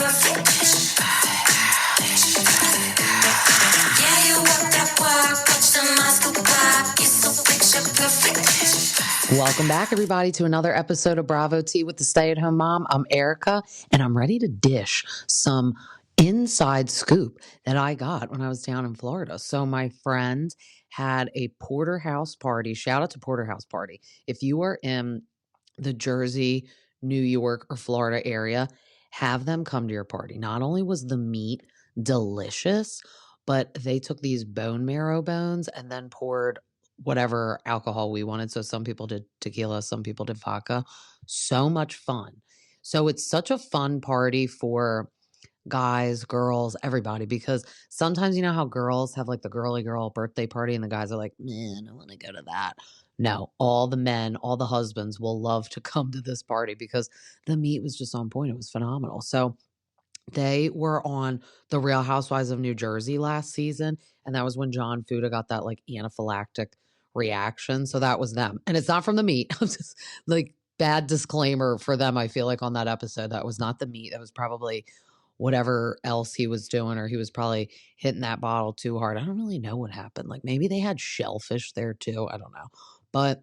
perfect. Yeah, you walk that walk, watch the eyes go pop. You're so picture perfect. Welcome back, everybody, to another episode of Bravo Tea with the Stay-at-Home Mom. I'm Erica, and I'm ready to dish some inside scoop that I got when I was down in Florida. So my friend had a porterhouse party. Shout out to Porterhouse Party. If you are in the Jersey, New York, or Florida area, have them come to your party. Not only was the meat delicious, but they took these bone marrow bones and then poured whatever alcohol we wanted. So some people did tequila, some people did vodka. So much fun. So it's such a fun party for guys, girls, everybody, because sometimes you know how girls have like the girly girl birthday party and the guys are like, man, I want to go to that. No, all the men, all the husbands will love to come to this party because the meat was just on point. It was phenomenal. So they were on The Real Housewives of New Jersey last season, and that was when John Fuda got that like anaphylactic reaction. So that was them. And it's not from the meat. I'm just like bad disclaimer for them, I feel like, on that episode. That was not the meat. That was probably whatever else he was doing, or he was probably hitting that bottle too hard. I don't really know what happened. Like maybe they had shellfish there too. I don't know. But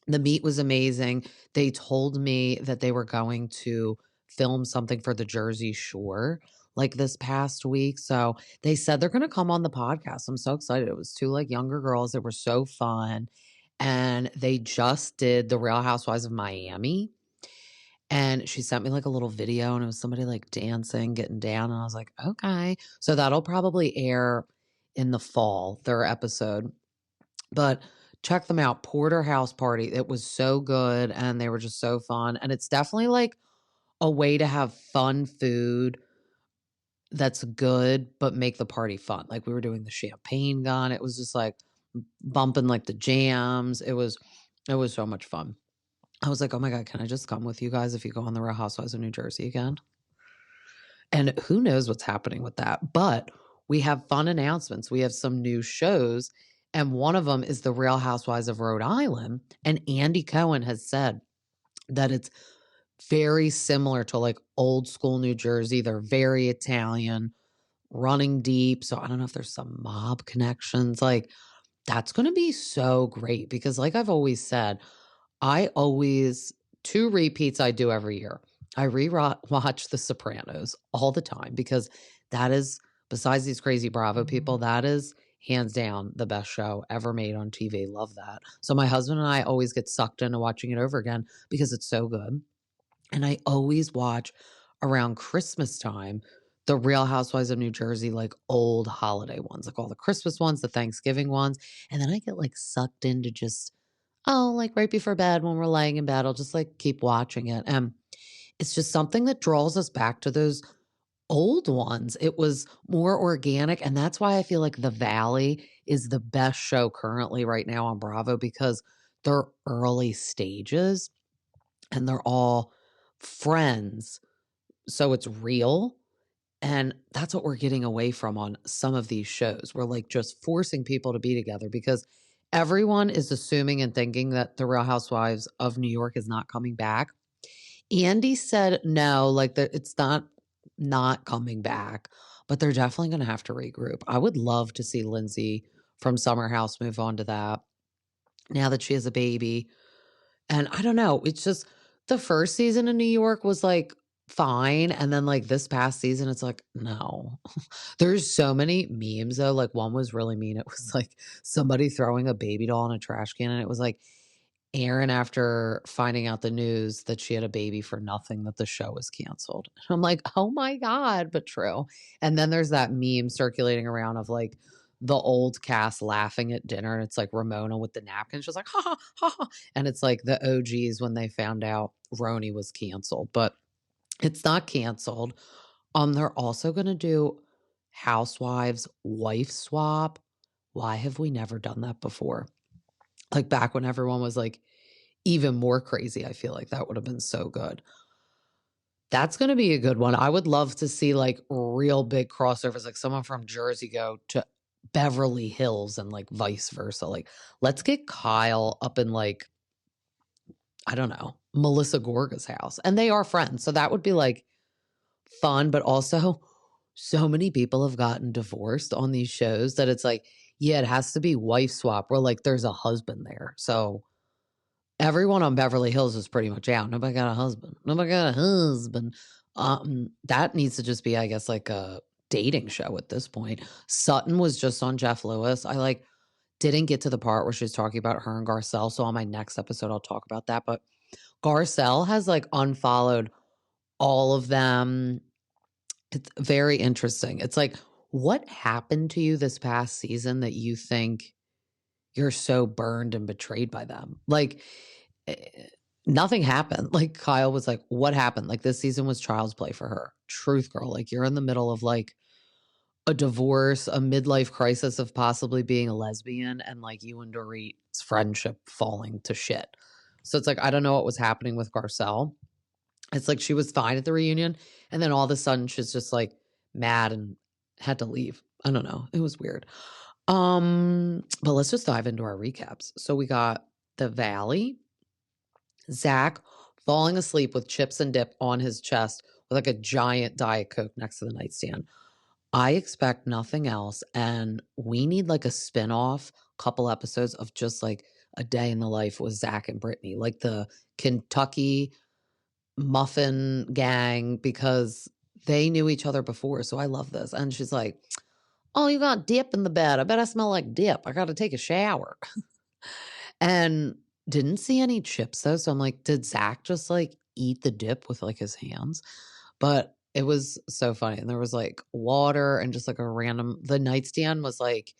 the meat was amazing. They told me that they were going to film something for the Jersey Shore like this past week. So they said they're going to come on the podcast. I'm so excited. It was two like younger girls that were so fun. And they just did The Real Housewives of Miami. And she sent me like a little video and it was somebody like dancing, getting down. And I was like, okay. So that'll probably air in the fall, their episode. But check them out. Porterhouse Party. It was so good and they were just so fun. And it's definitely like a way to have fun food that's good, but make the party fun. Like we were doing the champagne gun. It was just like bumping like the jams. It was so much fun. I was like, oh my God, can I just come with you guys if you go on the Real Housewives of New Jersey again? And who knows what's happening with that. But we have fun announcements. We have some new shows. And one of them is The Real Housewives of Rhode Island. And Andy Cohen has said that it's very similar to like old school New Jersey. They're very Italian, running deep. So I don't know if there's some mob connections. Like that's going to be so great because like I've always said, two repeats I do every year. I watch The Sopranos all the time because that is, besides these crazy Bravo people, that is hands down the best show ever made on TV. Love that. So my husband and I always get sucked into watching it over again because it's so good. And I always watch around Christmas time the Real Housewives of New Jersey, like old holiday ones, like all the Christmas ones, the Thanksgiving ones. And then I get like sucked into just, like right before bed when we're laying in bed, I'll just like keep watching it. And it's just something that draws us back to those old ones. It was more organic. And that's why I feel like The Valley is the best show currently right now on Bravo because they're early stages and they're all friends. So it's real. And that's what we're getting away from on some of these shows. We're like just forcing people to be together because everyone is assuming and thinking that the Real Housewives of New York is not coming back. Andy said no, like that it's not coming back, but they're definitely going to have to regroup. I would love to see Lindsay from Summerhouse move on to that now that she has a baby. And I don't know, it's just the first season in New York was like fine. And then like this past season, it's like, no. There's so many memes though. Like one was really mean. It was like somebody throwing a baby doll in a trash can. And it was like Aaron after finding out the news that she had a baby for nothing, that the show was canceled. I'm like, oh my God, but true. And then there's that meme circulating around of like the old cast laughing at dinner. And it's like Ramona with the napkin. She's like, ha ha ha ha. And it's like the OGs when they found out Roni was canceled, but it's not canceled. They're also going to do Housewives wife swap. Why have we never done that before? Like back when everyone was like even more crazy, I feel like that would have been so good. That's going to be a good one. I would love to see like real big crossovers, like someone from Jersey go to Beverly Hills and like vice versa. Like let's get Kyle up in like, I don't know, Melissa Gorga's house. And they are friends. So that would be like fun, but also so many people have gotten divorced on these shows that it's like, yeah, it has to be wife swap where like there's a husband there. So everyone on Beverly Hills is pretty much out. Nobody got a husband. Nobody got a husband. That needs to just be, I guess, like a dating show at this point. Sutton was just on Jeff Lewis. I like didn't get to the part where she's talking about her and Garcelle. So on my next episode, I'll talk about that. But Garcelle has like unfollowed all of them. It's very interesting. It's like, what happened to you this past season that you think you're so burned and betrayed by them? Like, eh, nothing happened. Like, Kyle was like, what happened? Like, this season was child's play for her. Truth, girl. Like, you're in the middle of like a divorce, a midlife crisis of possibly being a lesbian, and like you and Dorit's friendship falling to shit. So it's like, I don't know what was happening with Garcelle. It's like she was fine at the reunion, and then all of a sudden she's just like mad and had to leave. I don't know. It was weird. But let's just dive into our recaps. So we got the Valley, Zach falling asleep with chips and dip on his chest with like a giant Diet Coke next to the nightstand. I expect nothing else, and we need like a spin-off couple episodes of just like a day in the life with Zach and Brittany, like the Kentucky muffin gang, because they knew each other before. So I love this. And she's like, oh, you got dip in the bed. I bet I smell like dip. I got to take a shower. And didn't see any chips though. So I'm like, did Zach just like eat the dip with like his hands? But it was so funny. And there was like water and just like a random, the nightstand was like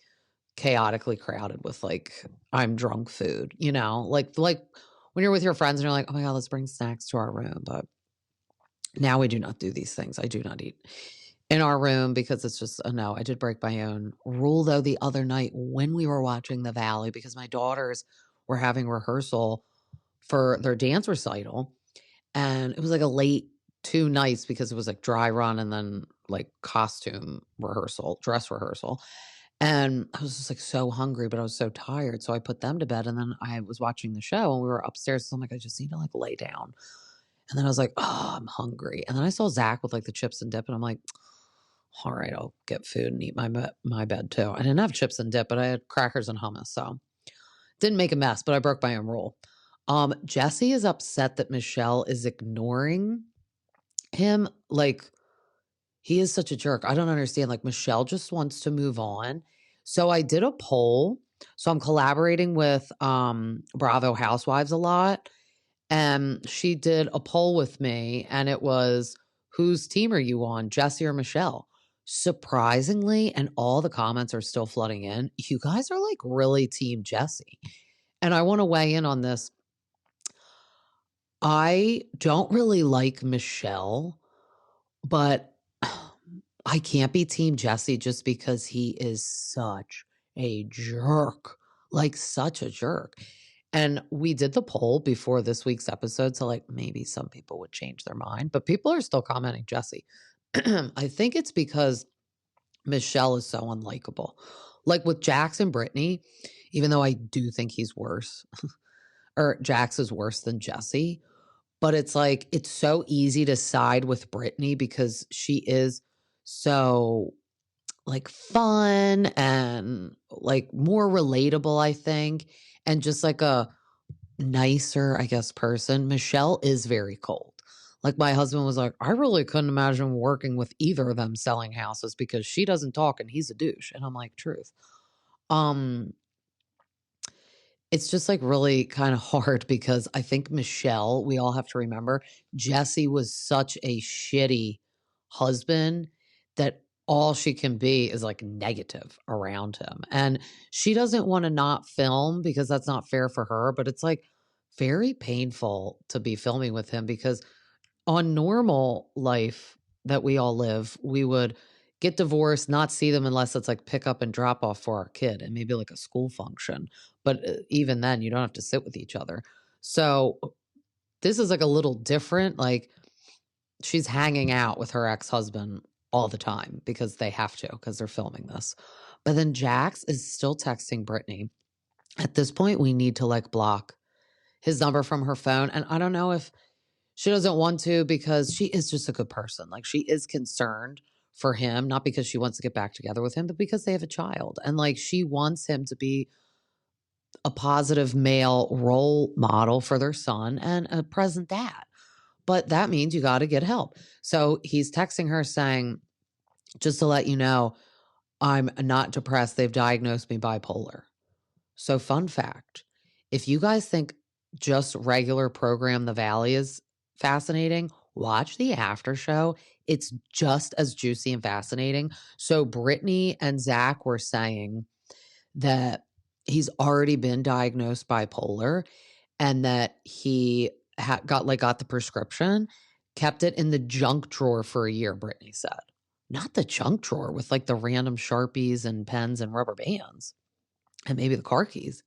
chaotically crowded with like, I'm drunk food, you know, like when you're with your friends and you're like, oh my God, let's bring snacks to our room. But now we do not do these things. I do not eat in our room because it's just a no. I did break my own rule though the other night when we were watching The Valley because my daughters were having rehearsal for their dance recital. And it was like a late 2 nights because it was like dry run and then like costume rehearsal, dress rehearsal. And I was just like so hungry, but I was so tired. So I put them to bed and then I was watching the show and we were upstairs. So I'm like, I just need to like lay down. And then I was like, oh, I'm hungry. And then I saw Zach with like the chips and dip and I'm like, all right, I'll get food and eat my bed too. I didn't have chips and dip, but I had crackers and hummus. So didn't make a mess, but I broke my own rule. Jesse is upset that Michelle is ignoring him. Like, he is such a jerk. I don't understand. Like, Michelle just wants to move on. So I did a poll. So I'm collaborating with Bravo Housewives a lot. And she did a poll with me, and it was, whose team are you on, Jesse or Michelle? Surprisingly, and all the comments are still flooding in, you guys are like really team Jesse. And I want to weigh in on this. I don't really like Michelle, but I can't be team Jesse just because he is such a jerk, like such a jerk. And we did the poll before this week's episode, so like maybe some people would change their mind, but people are still commenting Jesse. I think it's because Michelle is so unlikable. Like with Jax and Brittany, even though I do think he's worse, or Jax is worse than Jesse, but it's like it's so easy to side with Brittany because she is so like fun and like more relatable, I think, and just like a nicer, I guess, person. Michelle is very cold. Like my husband was like, I really couldn't imagine working with either of them selling houses because she doesn't talk and he's a douche. And I'm like, truth. Um, it's just like really kind of hard because I think Michelle, we all have to remember, Jesse was such a shitty husband that all she can be is like negative around him. And she doesn't want to not film because that's not fair for her, but it's like very painful to be filming with him because on normal life that we all live, we would get divorced, not see them unless it's like pick up and drop off for our kid and maybe like a school function. But even then, you don't have to sit with each other. So this is like a little different. Like she's hanging out with her ex-husband all the time because they have to, because they're filming this. But then Jax is still texting Brittany. At this point, we need to like block his number from her phone. And I don't know if She doesn't want to because she is just a good person. Like, she is concerned for him, not because she wants to get back together with him, but because they have a child. And like, she wants him to be a positive male role model for their son and a present dad. But that means you got to get help. So he's texting her saying, just to let you know, I'm not depressed. They've diagnosed me bipolar. So, fun fact, if you guys think just regular program The Valley is fascinating, watch the after show. It's just as juicy and fascinating. So, Brittany and Zach were saying that he's already been diagnosed bipolar and that he got the prescription, kept it in the junk drawer for a year, Brittany said. Not the junk drawer with like the random Sharpies and pens and rubber bands and maybe the car keys.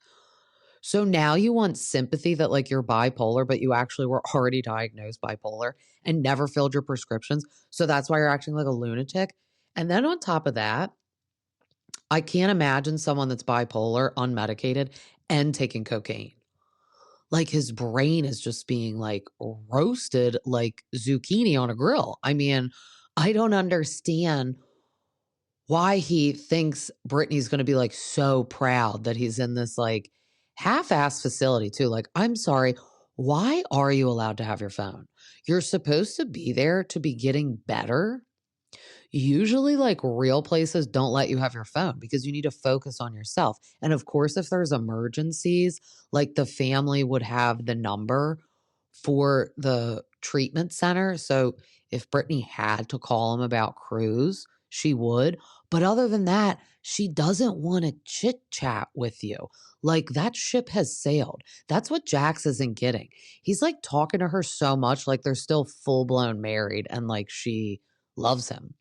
So now you want sympathy that like you're bipolar, but you actually were already diagnosed bipolar and never filled your prescriptions. So that's why you're acting like a lunatic. And then on top of that, I can't imagine someone that's bipolar, unmedicated, and taking cocaine. Like his brain is just being like roasted like zucchini on a grill. I mean, I don't understand why he thinks Brittany's going to be like so proud that he's in this like half-ass facility too. Like, I'm sorry, why are you allowed to have your phone? You're supposed to be there to be getting better. Usually, like real places don't let you have your phone because you need to focus on yourself. And of course, if there's emergencies, like the family would have the number for the treatment center. So if Brittany had to call him about Cruz, she would. But other than that, she doesn't want to chit chat with you. Like that ship has sailed. That's what Jax isn't getting. He's like talking to her so much, like they're still full blown married and like she loves him.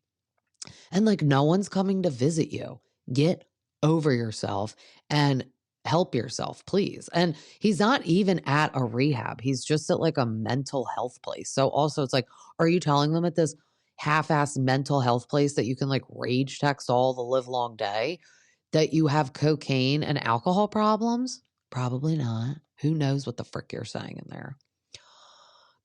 And like no one's coming to visit you. Get over yourself and help yourself, please. And he's not even at a rehab. He's just at like a mental health place. So also it's like, are you telling them at this half-ass mental health place that you can like rage text all the live long day that you have cocaine and alcohol problems? Probably not. Who knows what the frick you're saying in there?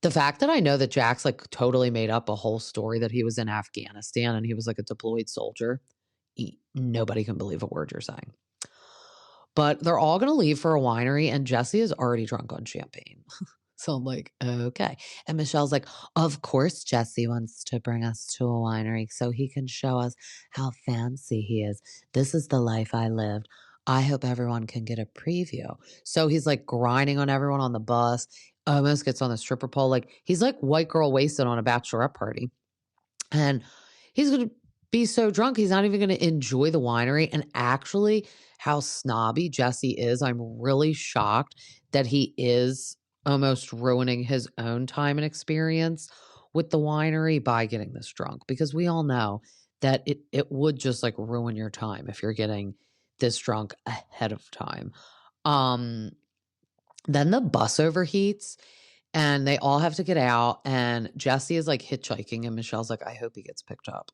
The fact that I know that Jax like totally made up a whole story that he was in Afghanistan and he was like a deployed soldier. Nobody can believe a word you're saying. But they're all going to leave for a winery and Jesse is already drunk on champagne. So I'm like, okay. And Michelle's like, of course Jesse wants to bring us to a winery so he can show us how fancy he is. This is the life I lived. I hope everyone can get a preview. So he's like grinding on everyone on the bus, almost gets on the stripper pole. Like he's like white girl wasted on a bachelorette party. And he's going to be so drunk, he's not even going to enjoy the winery. And actually, how snobby Jesse is, I'm really shocked that he is almost ruining his own time and experience with the winery by getting this drunk. Because we all know that it would just like ruin your time if you're getting this drunk ahead of time. Then the bus overheats and they all have to get out and Jesse is like hitchhiking and Michelle's like, I hope he gets picked up.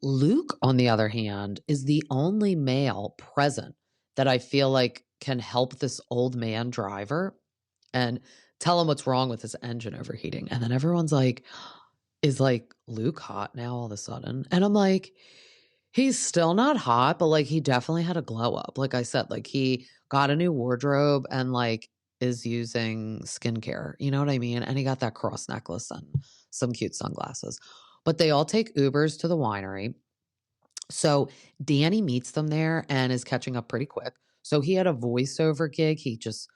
Luke, on the other hand, is the only male present that I feel like can help this old man driver and tell him what's wrong with his engine overheating. And then everyone's like, is like Luke hot now all of a sudden? And I'm like, he's still not hot, but like he definitely had a glow up. Like I said, like he got a new wardrobe and like is using skincare. You know what I mean? And he got that cross necklace and some cute sunglasses. But they all take Ubers to the winery. So Danny meets them there and is catching up pretty quick. So he had a voiceover gig. He just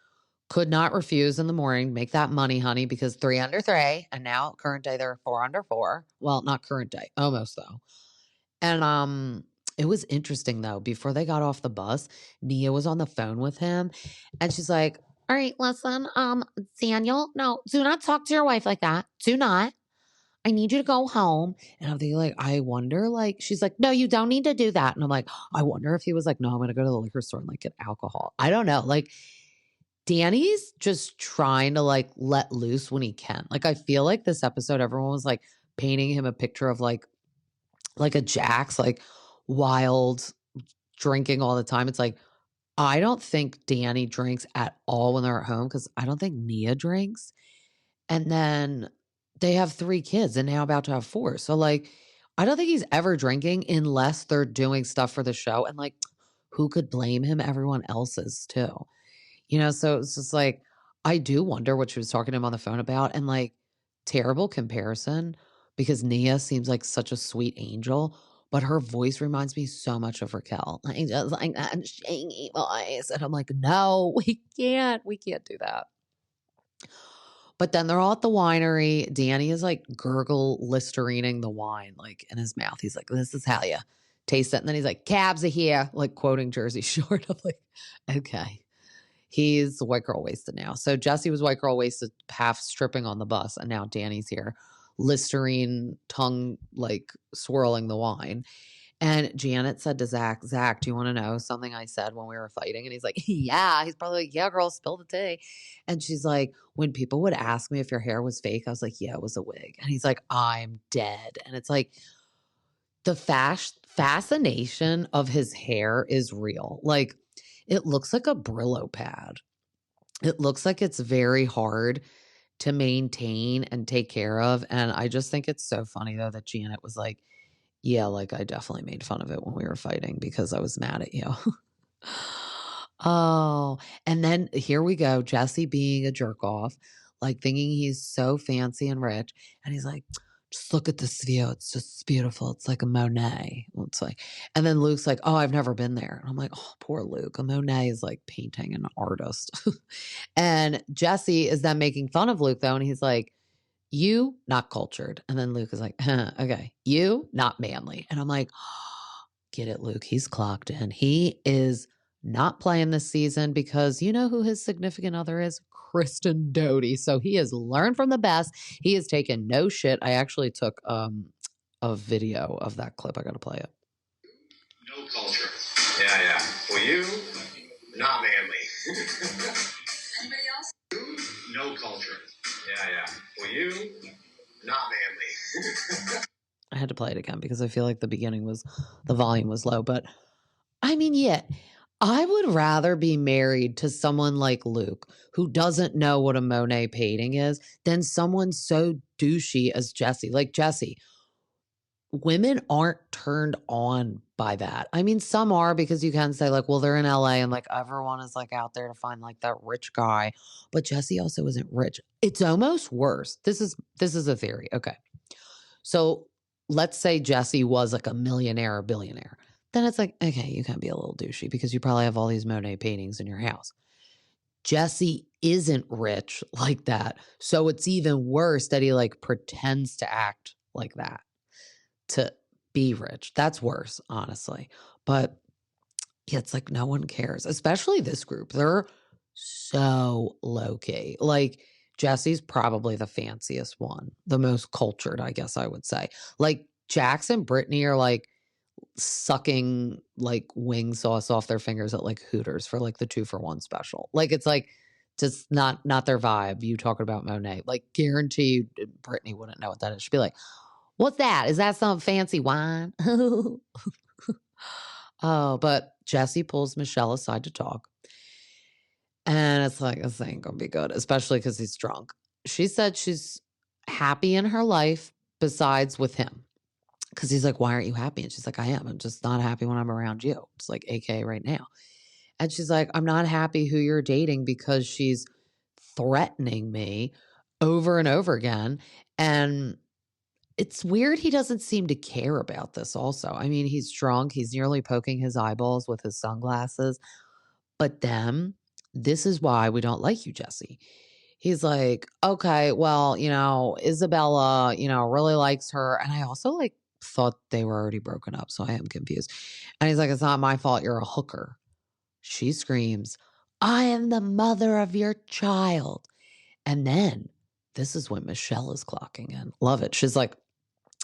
could not refuse in the morning. Make that money, honey, because 3 under 3. And now current day, they're 4 under 4. Well, not current day, almost though. And it was interesting though. Before they got off the bus, Nia was on the phone with him and she's like, all right, listen, Daniel, no, do not talk to your wife like that. Do not. I need you to go home. And I'm thinking like, I wonder like, she's like, no, you don't need to do that. And I'm like, I wonder if he was like, no, I'm going to go to the liquor store and like get alcohol. I don't know. Like Danny's just trying to like let loose when he can. Like, I feel like this episode, everyone was like painting him a picture of like a Jax, like wild drinking all the time. It's like, I don't think Danny drinks at all when they're at home because I don't think Nia drinks. And then they have 3 kids and now about to have 4. So, like, I don't think he's ever drinking unless they're doing stuff for the show. And, like, who could blame him? Everyone else is too. So it's just like, I do wonder what she was talking to him on the phone about. And, like, terrible comparison because Nia seems like such a sweet angel, but her voice reminds me so much of Raquel. Like, just like that shaky voice. And I'm like, no, we can't. We can't do that. But then they're all at the winery. Danny is like gurgle Listerining the wine like in his mouth. He's like, this is how you taste it. And then he's like, cabs are here, like quoting Jersey Shore. I'm like, okay. He's white girl wasted now. So Jesse was white girl wasted, half stripping on the bus. And now Danny's here, Listerine tongue like swirling the wine. And Janet said to Zach, do you want to know something I said when we were fighting? And he's like, yeah. He's probably like, yeah, girl, spill the tea. And she's like, when people would ask me if your hair was fake, I was like, yeah, it was a wig. And he's like, I'm dead. And it's like, the fascination of his hair is real. Like, it looks like a Brillo pad. It looks like it's very hard to maintain and take care of. And I just think it's so funny, though, that Janet was like, yeah, like I definitely made fun of it when we were fighting because I was mad at you. Oh, and then here we go. Jesse being a jerk off, like thinking he's so fancy and rich. And he's like, just look at this view. It's just beautiful. It's like a Monet. Well, it's like, and then Luke's like, oh, I've never been there. And I'm like, oh, poor Luke. A Monet is like painting an artist. And Jesse is then making fun of Luke though. And he's like, you not cultured. And then Luke is like, okay, you not manly. And I'm like, get it, Luke. He's clocked in. He is not playing this season because you know who his significant other is? Kristen Doty. So he has learned from the best. He has taken no shit. I actually took a video of that clip. I got to play it. No culture. Yeah. Well, you, not manly. Anybody else? You, no culture. Yeah. Well, you, not manly. I had to play it again because I feel like the volume was low. But I mean, yeah, I would rather be married to someone like Luke who doesn't know what a Monet painting is than someone so douchey as Jesse. Like Jesse, women aren't turned on by that. I mean, some are because you can say like, well, they're in LA and like everyone is like out there to find like that rich guy. But Jesse also isn't rich. It's almost worse. This is a theory. Okay. So let's say Jesse was like a millionaire or billionaire. Then it's like, okay, you can be a little douchey because you probably have all these Monet paintings in your house. Jesse isn't rich like that. So it's even worse that he like pretends to act like that to be rich. That's worse, honestly. But yeah, it's like no one cares, especially this group. They're so low key. Like Jesse's probably the fanciest one, the most cultured, I guess I would say. Like Jax and Brittany are like sucking like wing sauce off their fingers at like Hooters for like the 2-for-1 special. Like it's like just not their vibe. You talking about Monet. Like guarantee Brittany wouldn't know what that is. She'd be like, what's that? Is that some fancy wine? Oh, but Jesse pulls Michelle aside to talk. And it's like, this ain't gonna be good, especially because he's drunk. She said she's happy in her life besides with him. Because he's like, why aren't you happy? And she's like, I am. I'm just not happy when I'm around you. It's like, AKA right now. And she's like, I'm not happy who you're dating because she's threatening me over and over again. And it's weird he doesn't seem to care about this also. I mean, he's drunk. He's nearly poking his eyeballs with his sunglasses. But then, this is why we don't like you, Jesse. He's like, okay, well, Isabella, really likes her. And I also like thought they were already broken up. So I am confused. And he's like, it's not my fault. You're a hooker. She screams, I am the mother of your child. And then this is when Michelle is clocking in. Love it. She's like,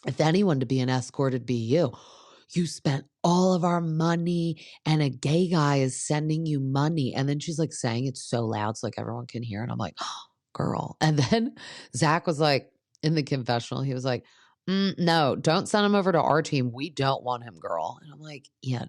if anyone to be an escort, it'd be you. You spent all of our money and a gay guy is sending you money. And then she's like saying it so loud so like everyone can hear. And I'm like, oh, girl. And then Zach was like in the confessional, he was like, no, don't send him over to our team. We don't want him, girl. And I'm like, yeah,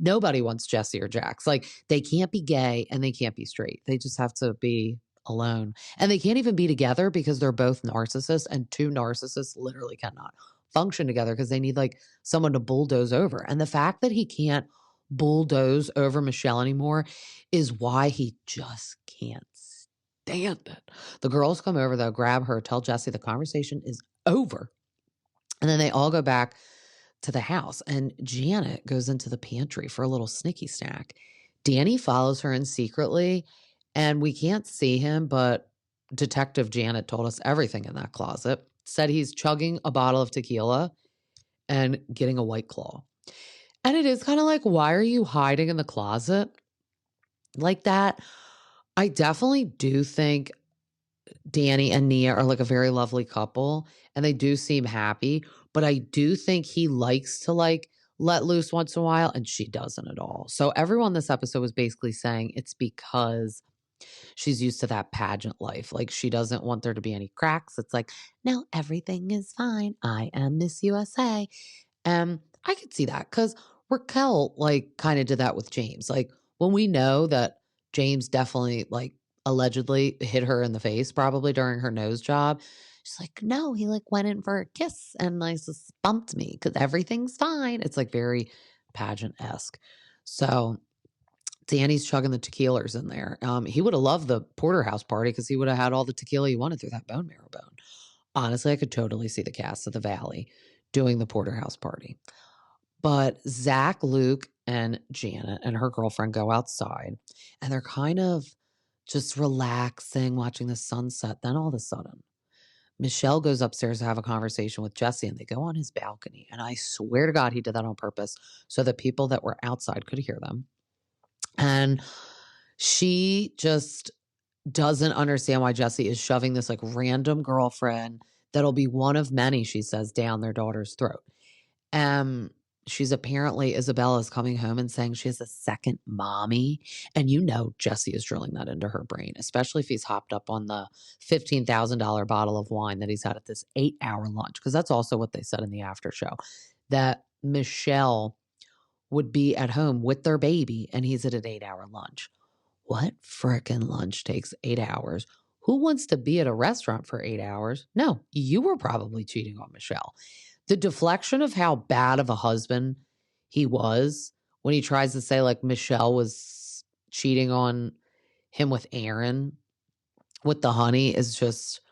nobody wants Jesse or Jax. Like they can't be gay and they can't be straight. They just have to be alone. And they can't even be together because they're both narcissists, and two narcissists literally cannot function together because they need like someone to bulldoze over. And the fact that he can't bulldoze over Michelle anymore is why he just can't stand it. The girls come over, though, grab her, tell Jesse the conversation is over. And then they all go back to the house, and Janet goes into the pantry for a little snicky snack. Danny follows her in secretly, and we can't see him, but Detective Janet told us everything in that closet. Said he's chugging a bottle of tequila and getting a White Claw. And it is kind of like, why are you hiding in the closet like that? I definitely do think Danny and Nia are like a very lovely couple, and they do seem happy, but I do think he likes to like let loose once in a while, and she doesn't at all. So everyone this episode was basically saying it's because she's used to that pageant life. Like, she doesn't want there to be any cracks. It's like, no, everything is fine. I am Miss USA. I could see that because Raquel like kind of did that with James. Like, when we know that James definitely like allegedly hit her in the face probably during her nose job, she's like, no, he like went in for a kiss and like just bumped me because everything's fine. It's like very pageant-esque. So Danny's chugging the tequilas in there. He would have loved the porterhouse party because he would have had all the tequila he wanted through that bone marrow bone. Honestly, I could totally see the cast of The Valley doing the porterhouse party. But Zach, Luke, and Janet and her girlfriend go outside, and they're kind of just relaxing, watching the sunset. Then all of a sudden, Michelle goes upstairs to have a conversation with Jesse, and they go on his balcony. And I swear to God, he did that on purpose so that people that were outside could hear them. And she just doesn't understand why Jesse is shoving this like random girlfriend that'll be one of many, she says, down their daughter's throat. She's apparently, Isabella's coming home and saying she has a second mommy. And you know Jesse is drilling that into her brain, especially if he's hopped up on the $15,000 bottle of wine that he's had at this 8-hour lunch. Because that's also what they said in the after show, that Michelle would be at home with their baby and he's at an 8-hour lunch. What frickin' lunch takes 8 hours? Who wants to be at a restaurant for 8 hours? No, you were probably cheating on Michelle. The deflection of how bad of a husband he was when he tries to say like Michelle was cheating on him with Aaron with the honey is just,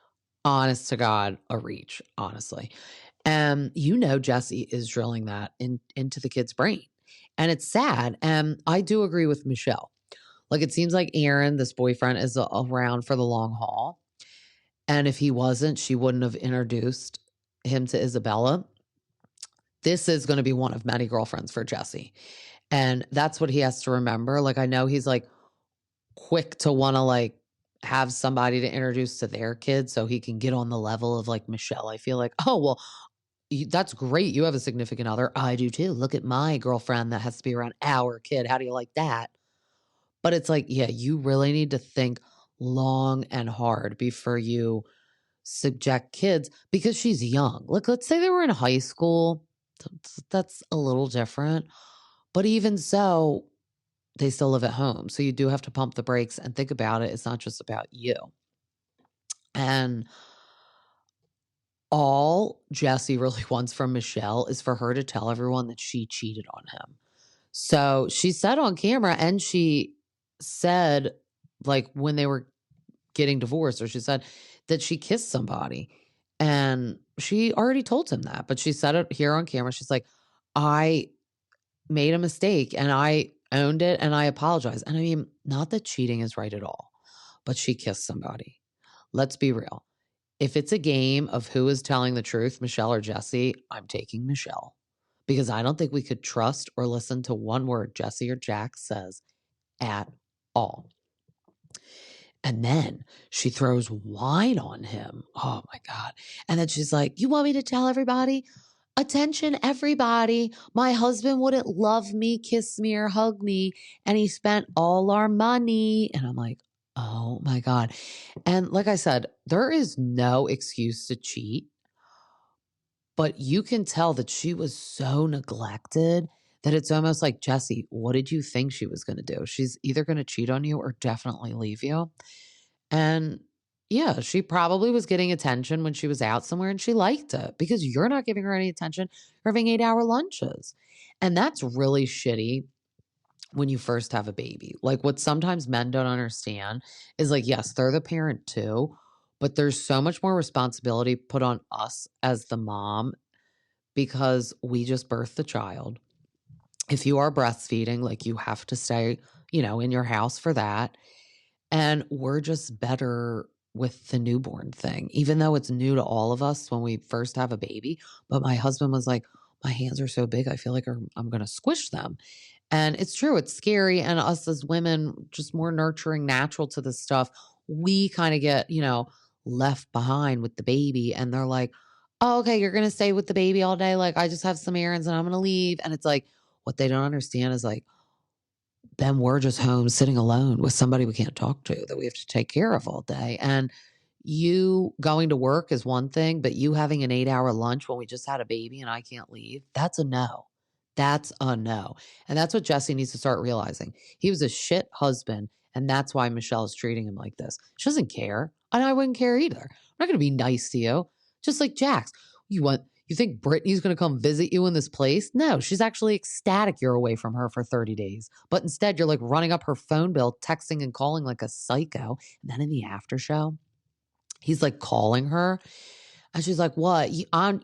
honest to God, a reach, honestly. You know Jesse is drilling that into the kid's brain. And it's sad. I do agree with Michelle. Like, it seems like Aaron, this boyfriend, is around for the long haul. And if he wasn't, she wouldn't have introduced him to Isabella. This is going to be one of many girlfriends for Jesse. And that's what he has to remember. Like, I know he's like quick to want to like have somebody to introduce to their kid so he can get on the level of like Michelle. I feel like, oh, well, that's great. You have a significant other. I do too. Look at my girlfriend that has to be around our kid. How do you like that? But it's like, yeah, you really need to think long and hard before you subject kids because she's young. Like, let's say they were in high school. That's a little different. But even so, they still live at home. So you do have to pump the brakes and think about it. It's not just about you. And all Jesse really wants from Michelle is for her to tell everyone that she cheated on him. So she said on camera, and she said, like, when they were getting divorced, or she said that she kissed somebody. And she already told him that, but she said it here on camera. She's like, I made a mistake and I owned it and I apologize. And I mean, not that cheating is right at all, but she kissed somebody. Let's be real. If it's a game of who is telling the truth, Michelle or Jesse, I'm taking Michelle because I don't think we could trust or listen to one word Jesse or Jack says at all. And then she throws wine on him. Oh my God. And then she's like, you want me to tell everybody? Attention, everybody. My husband wouldn't love me, kiss me, or hug me. And he spent all our money. And I'm like, oh my God. And like I said, there is no excuse to cheat. But you can tell that she was so neglected that it's almost like, Jesse, what did you think she was going to do? She's either going to cheat on you or definitely leave you. And yeah, she probably was getting attention when she was out somewhere and she liked it because you're not giving her any attention. You're having 8-hour lunches. And that's really shitty when you first have a baby. Like what sometimes men don't understand is like, yes, they're the parent too, but there's so much more responsibility put on us as the mom because we just birthed the child. If you are breastfeeding, like you have to stay, in your house for that. And we're just better with the newborn thing, even though it's new to all of us when we first have a baby. But my husband was like, my hands are so big, I feel like I'm going to squish them. And it's true, it's scary. And us as women, just more nurturing, natural to this stuff, we kind of get, left behind with the baby. And they're like, oh, okay, you're going to stay with the baby all day. Like, I just have some errands and I'm going to leave. And it's like, what they don't understand is like, then we're just home sitting alone with somebody we can't talk to that we have to take care of all day. And you going to work is one thing, but you having an 8-hour lunch when we just had a baby and I can't leave, that's a no. That's a no. And that's what Jesse needs to start realizing. He was a shit husband, and that's why Michelle is treating him like this. She doesn't care. And I wouldn't care either. I'm not going to be nice to you. Just like Jax. You think Brittany's going to come visit you in this place? No, she's actually ecstatic you're away from her for 30 days. But instead, you're like running up her phone bill, texting and calling like a psycho. And then in the after show, he's like calling her. And she's like, what? I'm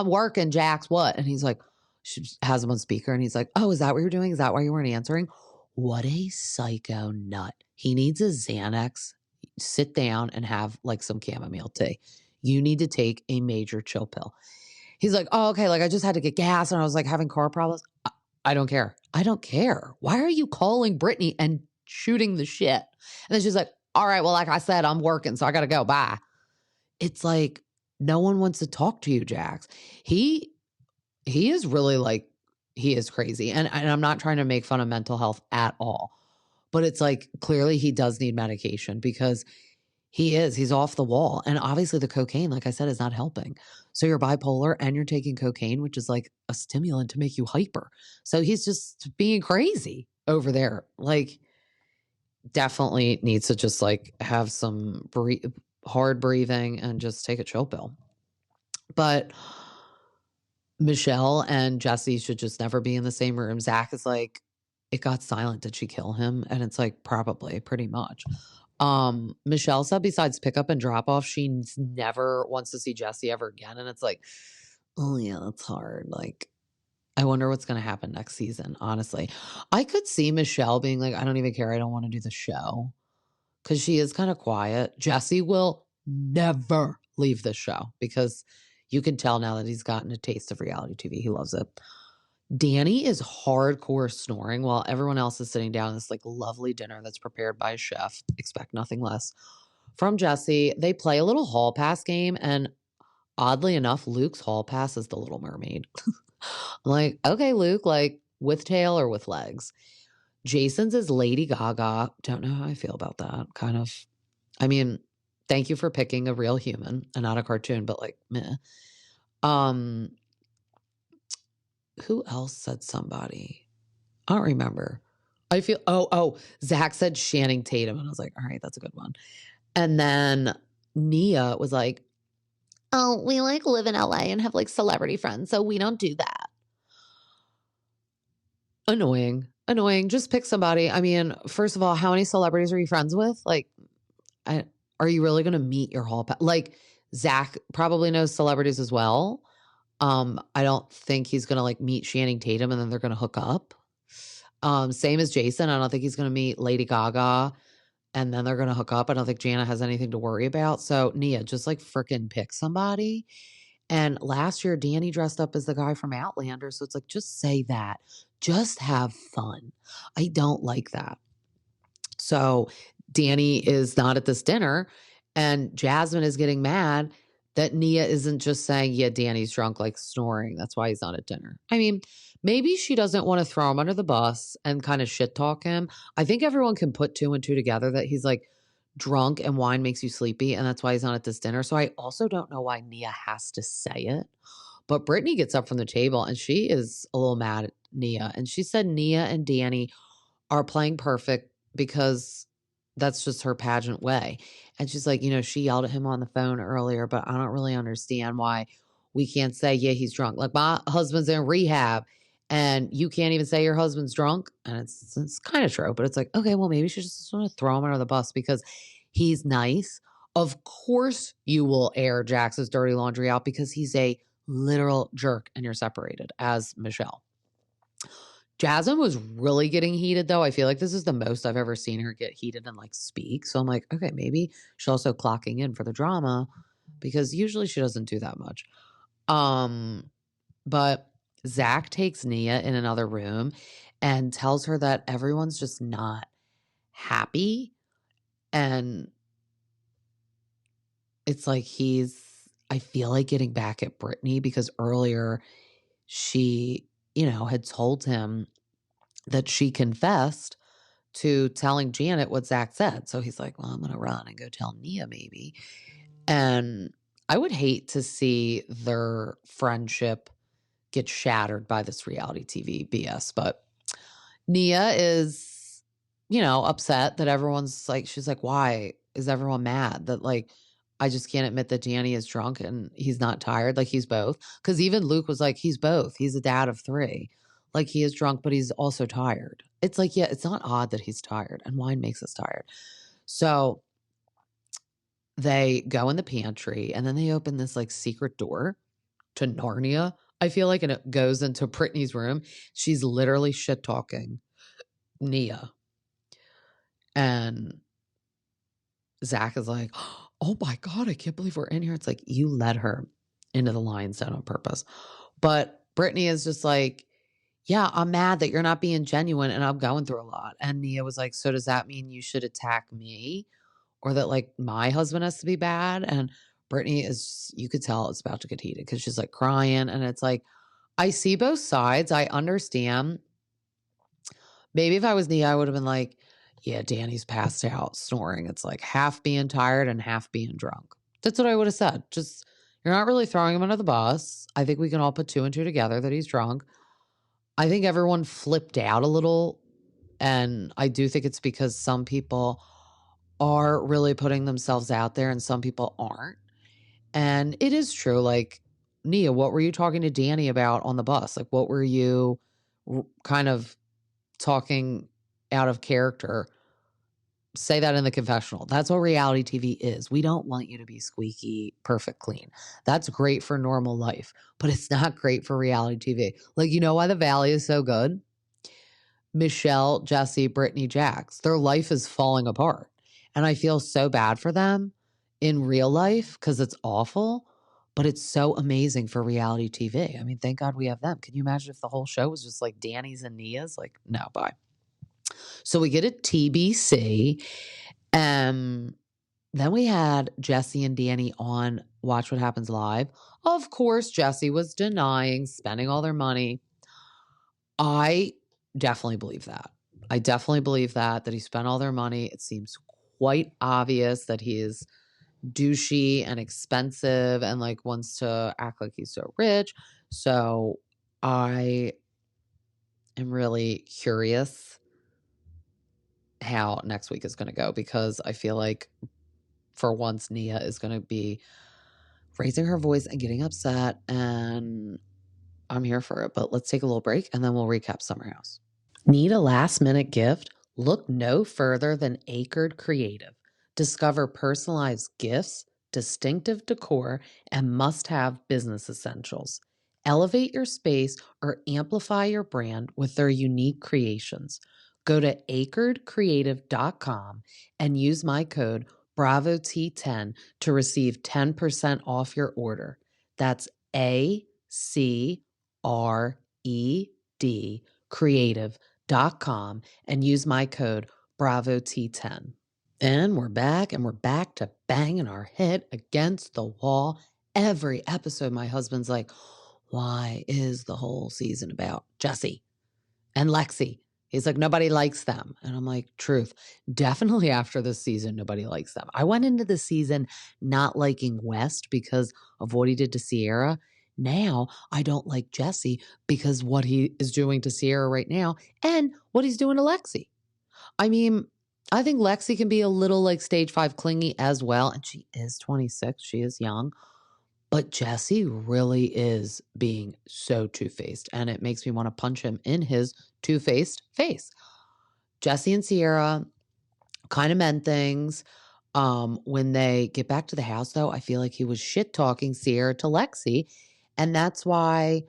working, Jax. What? And he's like, she has him on speaker. And he's like, oh, is that what you're doing? Is that why you weren't answering? What a psycho nut. He needs a Xanax. Sit down and have like some chamomile tea. You need to take a major chill pill. He's like, oh, okay. Like I just had to get gas and I was like having car problems. I don't care. I don't care. Why are you calling Brittany and shooting the shit? And then she's like, all right, well, like I said, I'm working, so I got to go. Bye. It's like, no one wants to talk to you, Jax. He is really like, he is crazy. And I'm not trying to make fun of mental health at all. But it's like, clearly he does need medication because he's off the wall. And obviously the cocaine, like I said, is not helping. So you're bipolar and you're taking cocaine, which is like a stimulant to make you hyper. So he's just being crazy over there. Like definitely needs to just like have some hard breathing and just take a chill pill. But Michelle and Jesse should just never be in the same room. Zach is like, it got silent. Did she kill him? And it's like, probably, pretty much. Michelle said besides pickup and drop off, she never wants to see Jesse ever again. And it's like, oh yeah, that's hard. Like, I wonder what's going to happen next season. Honestly, I could see Michelle being like, I don't even care. I don't want to do the show. Cause she is kind of quiet. Jesse will never leave the show because you can tell now that he's gotten a taste of reality TV. He loves it. Danny is hardcore snoring while everyone else is sitting down in this like lovely dinner that's prepared by a chef. Expect nothing less from Jesse. They play a little hall pass game, and oddly enough, Luke's hall pass is the Little Mermaid. I'm like, okay, Luke, like with tail or with legs. Jason's is Lady Gaga. Don't know how I feel about that. Kind of. I mean, thank you for picking a real human and not a cartoon, but like, meh. Who else said somebody? I don't remember. I feel, Zach said Channing Tatum. And I was like, all right, that's a good one. And then Nia was like, oh, we like live in LA and have like celebrity friends. So we don't do that. Annoying. Just pick somebody. I mean, first of all, how many celebrities are you friends with? Like, are you really going to meet your hall pass? Like, Zach probably knows celebrities as well. I don't think he's going to like meet Channing Tatum and then they're going to hook up. Same as Jason. I don't think he's going to meet Lady Gaga and then they're going to hook up. I don't think Jana has anything to worry about. So Nia, just like freaking pick somebody. And last year, Danny dressed up as the guy from Outlander. So it's like, just say that. Just have fun. I don't like that. So Danny is not at this dinner and Jasmine is getting mad that Nia isn't just saying, yeah, Danny's drunk, like snoring. That's why he's not at dinner. I mean, maybe she doesn't want to throw him under the bus and kind of shit talk him. I think everyone can put 2 and 2 together that he's like drunk and wine makes you sleepy. And that's why he's not at this dinner. So I also don't know why Nia has to say it. But Brittany gets up from the table and she is a little mad at Nia. And she said Nia and Danny are playing perfect because that's just her pageant way. And she's like, she yelled at him on the phone earlier, but I don't really understand why we can't say, yeah, he's drunk. Like, my husband's in rehab and you can't even say your husband's drunk. And it's kind of true, but it's like, okay, well, maybe she just want to throw him under the bus because he's nice. Of course you will air Jax's dirty laundry out because he's a literal jerk and you're separated as Michelle. Jasmine was really getting heated, though. I feel like this is the most I've ever seen her get heated and speak. So I'm like, okay, maybe she's also clocking in for the drama because usually she doesn't do that much. But Zach takes Nia in another room and tells her that everyone's just not happy. And it's like I feel like getting back at Brittany because earlier she, had told him that she confessed to telling Janet what Zach said. So he's like, well, I'm going to run and go tell Nia maybe. And I would hate to see their friendship get shattered by this reality TV BS. But Nia is, upset that everyone's like, she's like, why is everyone mad that I just can't admit that Danny is drunk and he's not tired. Like he's both. Because even Luke was like, he's both. He's a dad of 3. Like he is drunk, but he's also tired. It's like, yeah, it's not odd that he's tired and wine makes us tired. So they go in the pantry and then they open this secret door to Narnia, I feel like, and it goes into Brittany's room. She's literally shit talking Nia. And Zach is like, oh my God, I can't believe we're in here. It's like, you led her into the lion's den on purpose. But Brittany is just like, yeah, I'm mad that you're not being genuine and I'm going through a lot. And Nia was like, so does that mean you should attack me? Or that my husband has to be bad? And Brittany is, you could tell it's about to get heated because she's crying. And it's like, I see both sides. I understand. Maybe if I was Nia, I would have been like, yeah, Danny's passed out snoring. It's half being tired and half being drunk. That's what I would have said. Just, you're not really throwing him under the bus. I think we can all put 2 and 2 together that he's drunk. I think everyone flipped out a little. And I do think it's because some people are really putting themselves out there and some people aren't. And it is true. Nia, what were you talking to Danny about on the bus? What were you kind of talking out of character? Say that in the confessional. That's what reality TV is. We don't want you to be squeaky, perfect, clean. That's great for normal life, but it's not great for reality TV. You know why the Valley is so good? Michelle, Jesse, Brittany, Jax, their life is falling apart. And I feel so bad for them in real life because it's awful, but it's so amazing for reality TV. I mean, thank God we have them. Can you imagine if the whole show was just Danny's and Nia's? No, bye. So we get a TBC. Then we had Jesse and Danny on Watch What Happens Live. Of course, Jesse was denying spending all their money. I definitely believe that. I definitely believe that he spent all their money. It seems quite obvious that he is douchey and expensive and wants to act like he's so rich. So I am really curious how next week is going to go because I feel like for once Nia is going to be raising her voice and getting upset, and I'm here for it. But let's take a little break and then we'll recap Summerhouse. Need a last-minute gift? Look no further than Acred Creative. Discover personalized gifts, distinctive decor, and must-have business essentials. Elevate your space or amplify your brand with their unique creations. Go to acredcreative.com and use my code BRAVOT10 to receive 10% off your order. That's ACRED creative.com and use my code BRAVOT10. And we're back to banging our head against the wall. Every episode, my husband's like, why is the whole season about Jesse and Lexi? He's like, nobody likes them. And I'm like, truth. Definitely after this season, nobody likes them. I went into the season not liking West because of what he did to Sierra. Now I don't like Jesse because what he is doing to Sierra right now and what he's doing to Lexi. I mean, I think Lexi can be a little like stage 5 clingy as well. And she is 26. She is young. But Jesse really is being so two-faced. And it makes me want to punch him in his two-faced face. Jesse and Sierra kind of meant things. When they get back to the house, though, I feel like he was shit-talking Sierra to Lexi. And that's why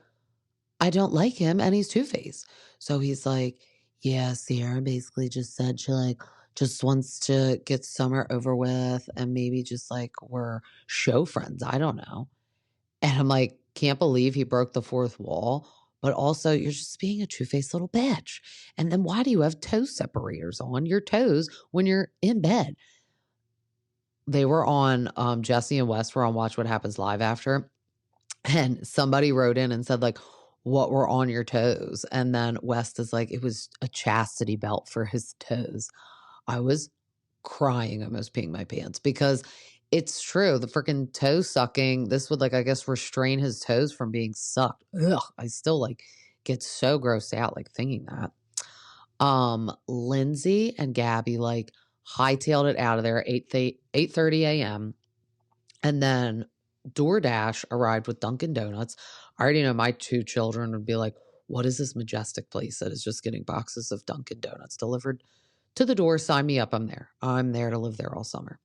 I don't like him, and he's two-faced. So he's like, yeah, Sierra basically just said she like just wants to get summer over with and maybe just like we're show friends. I don't know. And I'm like, can't believe he broke the fourth wall. But also, you're just being a two-faced little bitch. And then why do you have toe separators on your toes when you're in bed? They were on, Jesse and Wes were on Watch What Happens Live after. And somebody wrote in and said, like, what were on your toes? And then West is like, it was a chastity belt for his toes. I was crying, almost peeing my pants, because it's true. The freaking toe sucking, this would, like, I guess, restrain his toes from being sucked. Ugh, I still, like, get so grossed out, like, thinking that. Lindsay and Gabby, like, hightailed it out of there at 8:30 a.m. And then DoorDash arrived with Dunkin' Donuts. I already know my 2 children would be like, what is this majestic place that is just getting boxes of Dunkin' Donuts delivered to the door? Sign me up. I'm there. I'm there to live there all summer.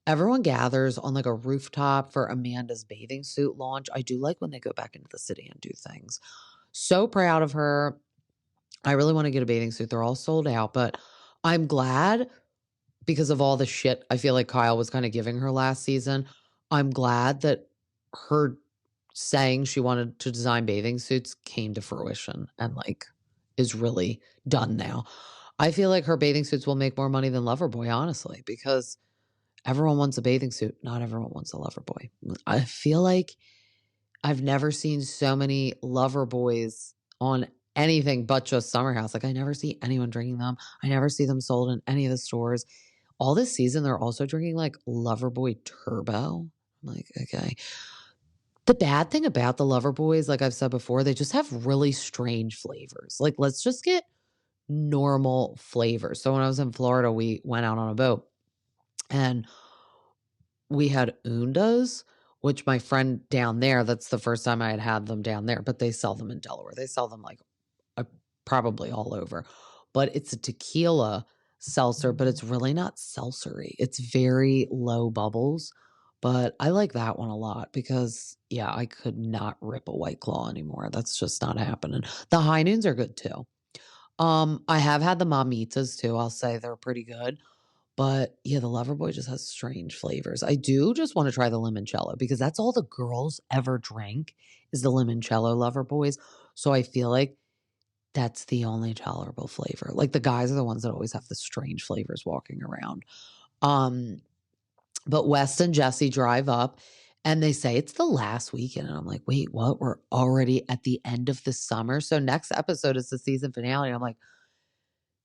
Everyone gathers on like a rooftop for Amanda's bathing suit launch. I do like when they go back into the city and do things. So proud of her. I really want to get a bathing suit. They're all sold out, but I'm glad because of all the shit I feel like Kyle was kind of giving her last season. I'm glad that her saying she wanted to design bathing suits came to fruition and like is really done now. I feel like her bathing suits will make more money than Loverboy, honestly, because everyone wants a bathing suit. Not everyone wants a Loverboy. I feel like I've never seen so many Loverboys on anything but just Summerhouse. Like I never see anyone drinking them. I never see them sold in any of the stores. All this season, they're also drinking like Loverboy Turbo. I'm like, okay. The bad thing about the Loverboys, like I've said before, they just have really strange flavors. Like, let's just get normal flavors. So when I was in Florida, we went out on a boat and we had Undas, which my friend down there, that's the first time I had had them down there, but they sell them in Delaware. They sell them like probably all over. But it's a tequila seltzer, but it's really not seltzery. It's very low bubbles. But I like that one a lot because, yeah, I could not rip a White Claw anymore. That's just not happening. The High Noons are good too. I have had the Mamitas too. I'll say they're pretty good. But yeah, the Loverboy just has strange flavors. I do just want to try the limoncello because that's all the girls ever drink is the limoncello Loverboys. So I feel like that's the only tolerable flavor. Like the guys are the ones that always have the strange flavors walking around. But West and Jesse drive up and they say it's the last weekend. And I'm like, wait, what? We're already at the end of the summer. So next episode is the season finale. And I'm like,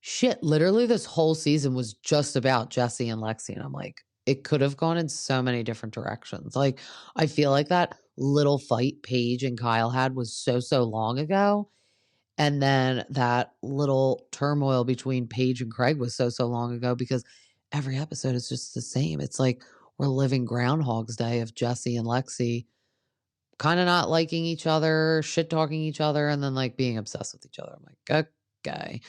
shit, literally this whole season was just about Jesse and Lexi. And I'm like, it could have gone in so many different directions. Like, I feel like that little fight Paige and Kyle had was so long ago. And then that little turmoil between Paige and Craig was so long ago because every episode is just the same. It's like we're living Groundhog's Day of Jesse and Lexi kind of not liking each other, shit talking each other, and then like being obsessed with each other. I'm like, okay.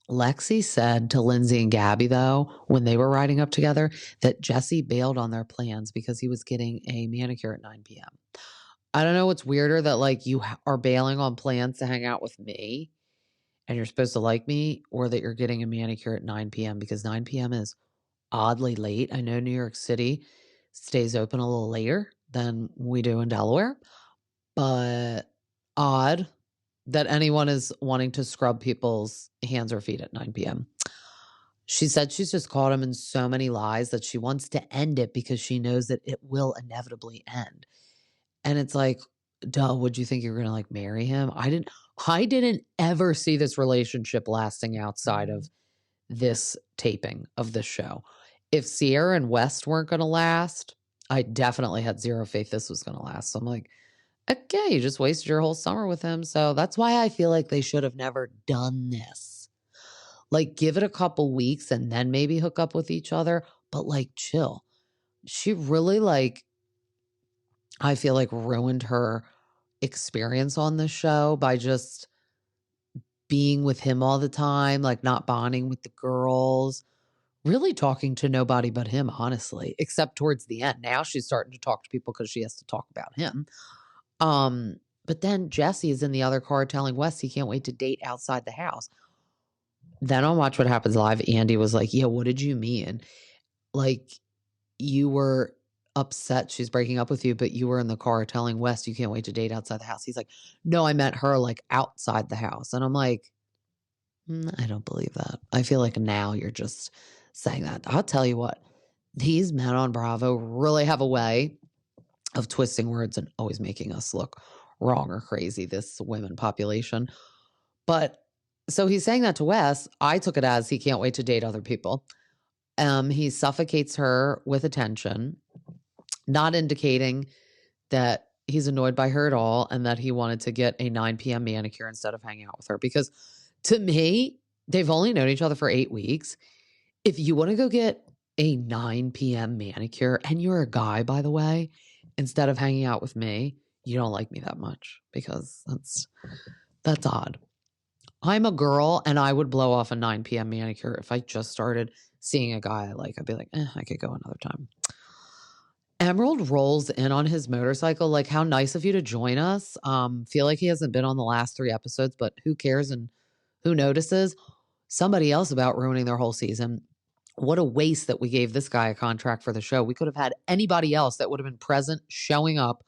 Lexi said to Lindsay and Gabby, though, when they were riding up together, that Jesse bailed on their plans because he was getting a manicure at 9 p.m. I don't know what's weirder that like you are bailing on plans to hang out with me and you're supposed to like me, or that you're getting a manicure at 9 p.m. because 9 p.m. is oddly late. I know New York City stays open a little later than we do in Delaware, but odd that anyone is wanting to scrub people's hands or feet at 9 p.m. She said she's just caught him in so many lies that she wants to end it because she knows that it will inevitably end. And it's like, duh, would you think you were going to like marry him? I didn't ever see this relationship lasting outside of this taping of this show. If Sierra and West weren't going to last, I definitely had zero faith this was going to last. So I'm like, okay, you just wasted your whole summer with him. So that's why I feel like they should have never done this. Like, give it a couple weeks and then maybe hook up with each other, but like, chill. She really, like, I feel like ruined her experience on the show by just being with him all the time, like not bonding with the girls, really talking to nobody but him, honestly, except towards the end. Now she's starting to talk to people because she has to talk about him. But then Jesse is in the other car telling Wes he can't wait to date outside the house. Then on Watch What Happens Live, Andy was like, yeah, what did you mean? Like, you were upset she's breaking up with you, but you were in the car telling Wes you can't wait to date outside the house. He's like, no, I meant her like outside the house. And I'm like, I don't believe that. I feel like now you're just saying that. I'll tell you what, these men on Bravo really have a way of twisting words and always making us look wrong or crazy, this women population. But so he's saying that to Wes. I took it as he can't wait to date other people. He suffocates her with attention, not indicating that he's annoyed by her at all and that he wanted to get a 9 p.m. manicure instead of hanging out with her. Because to me, they've only known each other for 8 weeks. If you want to go get a 9 p.m. manicure and you're a guy, by the way, instead of hanging out with me, you don't like me that much, because that's odd. I'm a girl and I would blow off a 9 p.m. manicure if I just started seeing a guy I like. I'd be like, I could go another time. Emerald rolls in on his motorcycle. Like, how nice of you to join us. Feel like he hasn't been on the last 3 episodes, but who cares and who notices? Somebody else about ruining their whole season. What a waste that we gave this guy a contract for the show. We could have had anybody else that would have been present, showing up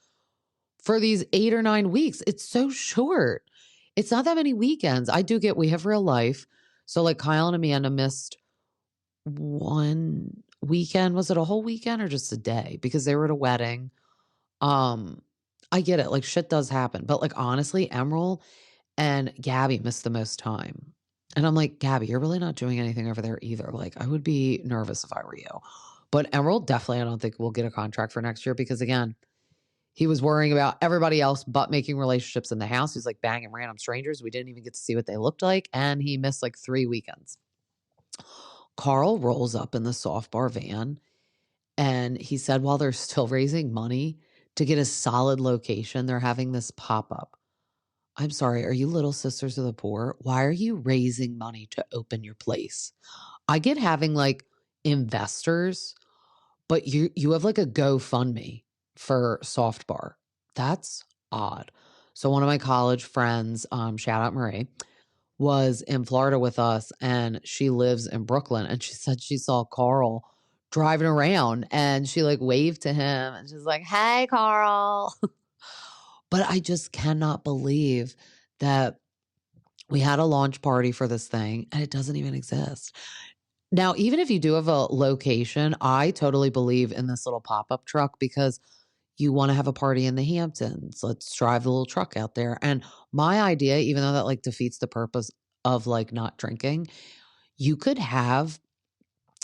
for these 8 or 9 weeks. It's so short. It's not that many weekends. I do get we have real life. So like Kyle and Amanda missed one weekend. Was it a whole weekend or just a day? Because they were at a wedding. I get it. Like, shit does happen. But like, honestly, Emerald and Gabby missed the most time. And I'm like, Gabby, you're really not doing anything over there either. Like, I would be nervous if I were you. But Emerald definitely, I don't think will get a contract for next year, because again, he was worrying about everybody else but making relationships in the house. He's like banging random strangers. We didn't even get to see what they looked like. And he missed like 3 weekends. Carl rolls up in the soft bar van, and he said while they're still raising money to get a solid location, they're having this pop-up. I'm sorry, are you Little Sisters of the Poor? Why are you raising money to open your place? I get having like investors, but you have like a GoFundMe for soft bar. That's odd. So one of my college friends, shout out Marie, was in Florida with us, and she lives in Brooklyn, and she said she saw Carl driving around and she like waved to him and she's like, hey, Carl. But I just cannot believe that we had a launch party for this thing and it doesn't even exist. Now, even if you do have a location, I totally believe in this little pop-up truck, because you want to have a party in the Hamptons. Let's drive the little truck out there. And my idea, even though that like defeats the purpose of like not drinking, you could have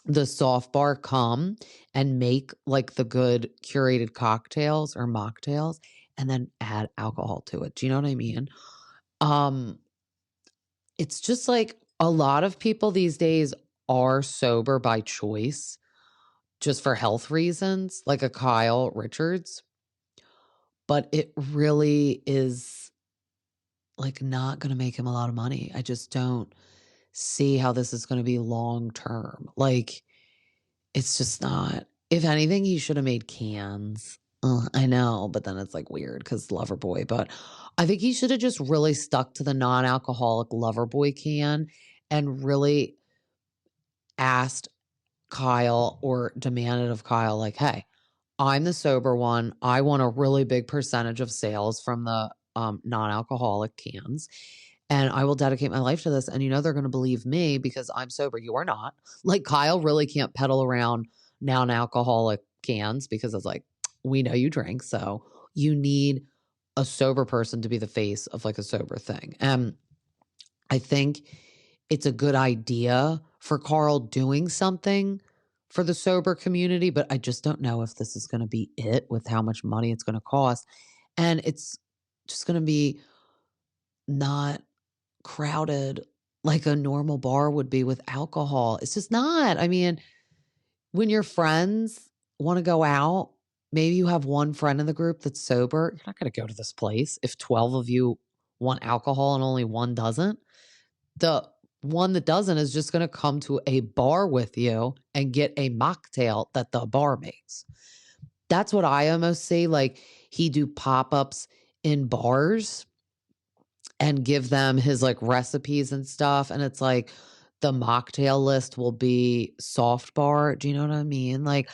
the soft bar come and make like the good curated cocktails or mocktails and then add alcohol to it. Do you know what I mean? Um, it's just like a lot of people these days are sober by choice, just for health reasons, like a Kyle Richards. But it really is like not going to make him a lot of money. I just don't see how this is going to be long term. Like, it's just not. If anything, he should have made cans. I know, but then it's like weird because Loverboy. But I think he should have just really stuck to the non-alcoholic Loverboy can and really asked Kyle or demanded of Kyle, like, hey, I'm the sober one. I want a really big percentage of sales from the non-alcoholic cans. And I will dedicate my life to this. And they're going to believe me because I'm sober. You are not. Like, Kyle really can't peddle around non-alcoholic cans because it's like, we know you drink. So you need a sober person to be the face of like a sober thing. And I think it's a good idea for Carl doing something for the sober community, but I just don't know if this is going to be it with how much money it's going to cost. And it's just going to be not crowded like a normal bar would be with alcohol. It's just not. I mean, when your friends want to go out, maybe you have one friend in the group that's sober. You're not going to go to this place if 12 of you want alcohol and only one doesn't. The one that doesn't is just going to come to a bar with you and get a mocktail that the bar makes. That's what I almost see. Like he do pop-ups in bars and give them his like recipes and stuff. And it's like the mocktail list will be soft bar. Do you know what I mean? Like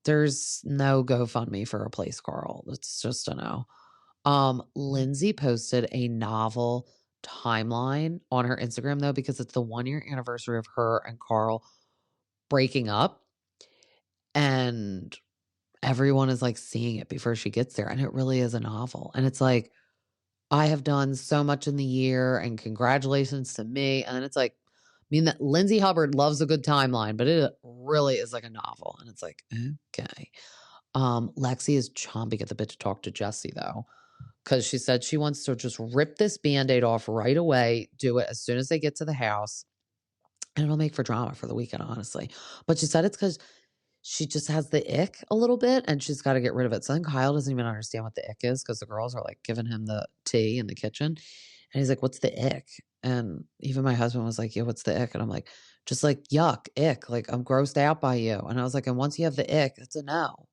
there's no GoFundMe for a place, Carl. It's just a no. Lindsay posted a novel timeline on her Instagram though, because it's the 1-year anniversary of her and Carl breaking up. And everyone is like seeing it before she gets there. And it really is a novel. And it's like, I have done so much in the year and congratulations to me. And then it's like, I mean, that Lindsay Hubbard loves a good timeline, but it really is like a novel. And it's like, okay. Lexi is chomping at the bit to talk to Jesse though, because she said she wants to just rip this Band-Aid off right away, do it as soon as they get to the house. And it'll make for drama for the weekend, honestly. But she said it's because she just has the ick a little bit and she's got to get rid of it. So then Kyle doesn't even understand what the ick is because the girls are like giving him the tea in the kitchen. And he's like, what's the ick? And even my husband was like, yeah, what's the ick? And I'm like, just like, yuck, ick. Like, I'm grossed out by you. And I was like, and once you have the ick, it's a no.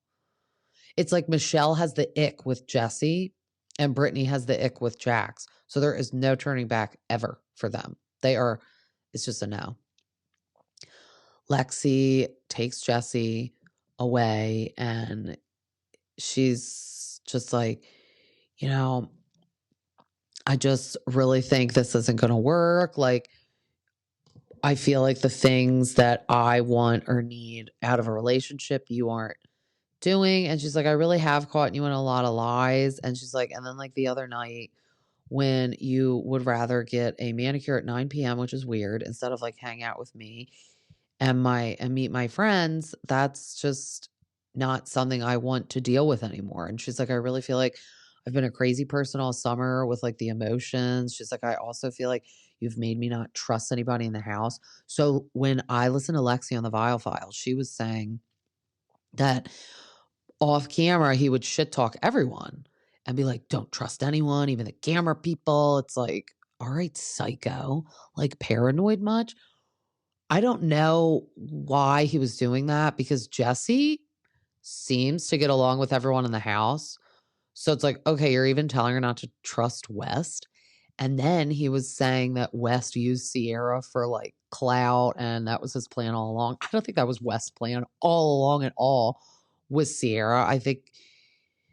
It's like Michelle has the ick with Jesse and Brittany has the ick with Jax. So there is no turning back ever for them. It's just a no. Lexi takes Jesse away and she's just like, you know, I just really think this isn't going to work. Like, I feel like the things that I want or need out of a relationship, you aren't doing. And she's like, I really have caught you in a lot of lies. And she's like, and then like the other night when you would rather get a manicure at 9 p.m., which is weird, instead of like hang out with me and meet my friends, that's just not something I want to deal with anymore. And she's like, I really feel like I've been a crazy person all summer with like the emotions. She's like, I also feel like you've made me not trust anybody in the house. So when I listened to Lexi on the Vile Files, she was saying that off camera, he would shit talk everyone and be like, don't trust anyone, even the camera people. It's like, all right, psycho, like paranoid much? I don't know why he was doing that because Jesse seems to get along with everyone in the house. So it's like, okay, you're even telling her not to trust West. And then he was saying that West used Sierra for like clout and that was his plan all along. I don't think that was West's plan all along at all with Sierra. I think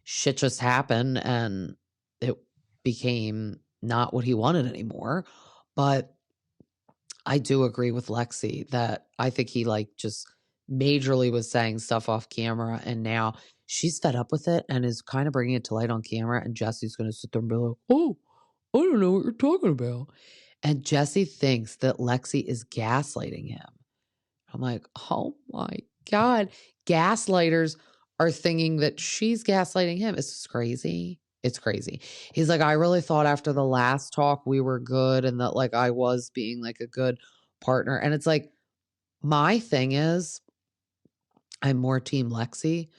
shit just happened and it became not what he wanted anymore. But I do agree with Lexi that I think he like just majorly was saying stuff off camera and now she's fed up with it and is kind of bringing it to light on camera. And Jesse's going to sit there and be like, oh, I don't know what you're talking about. And Jesse thinks that Lexi is gaslighting him. I'm like, oh my God. Gaslighters are thinking that she's gaslighting him. It's just crazy. It's crazy. He's like, I really thought after the last talk we were good and that like I was being like a good partner. And it's like, my thing is, I'm more team Lexi.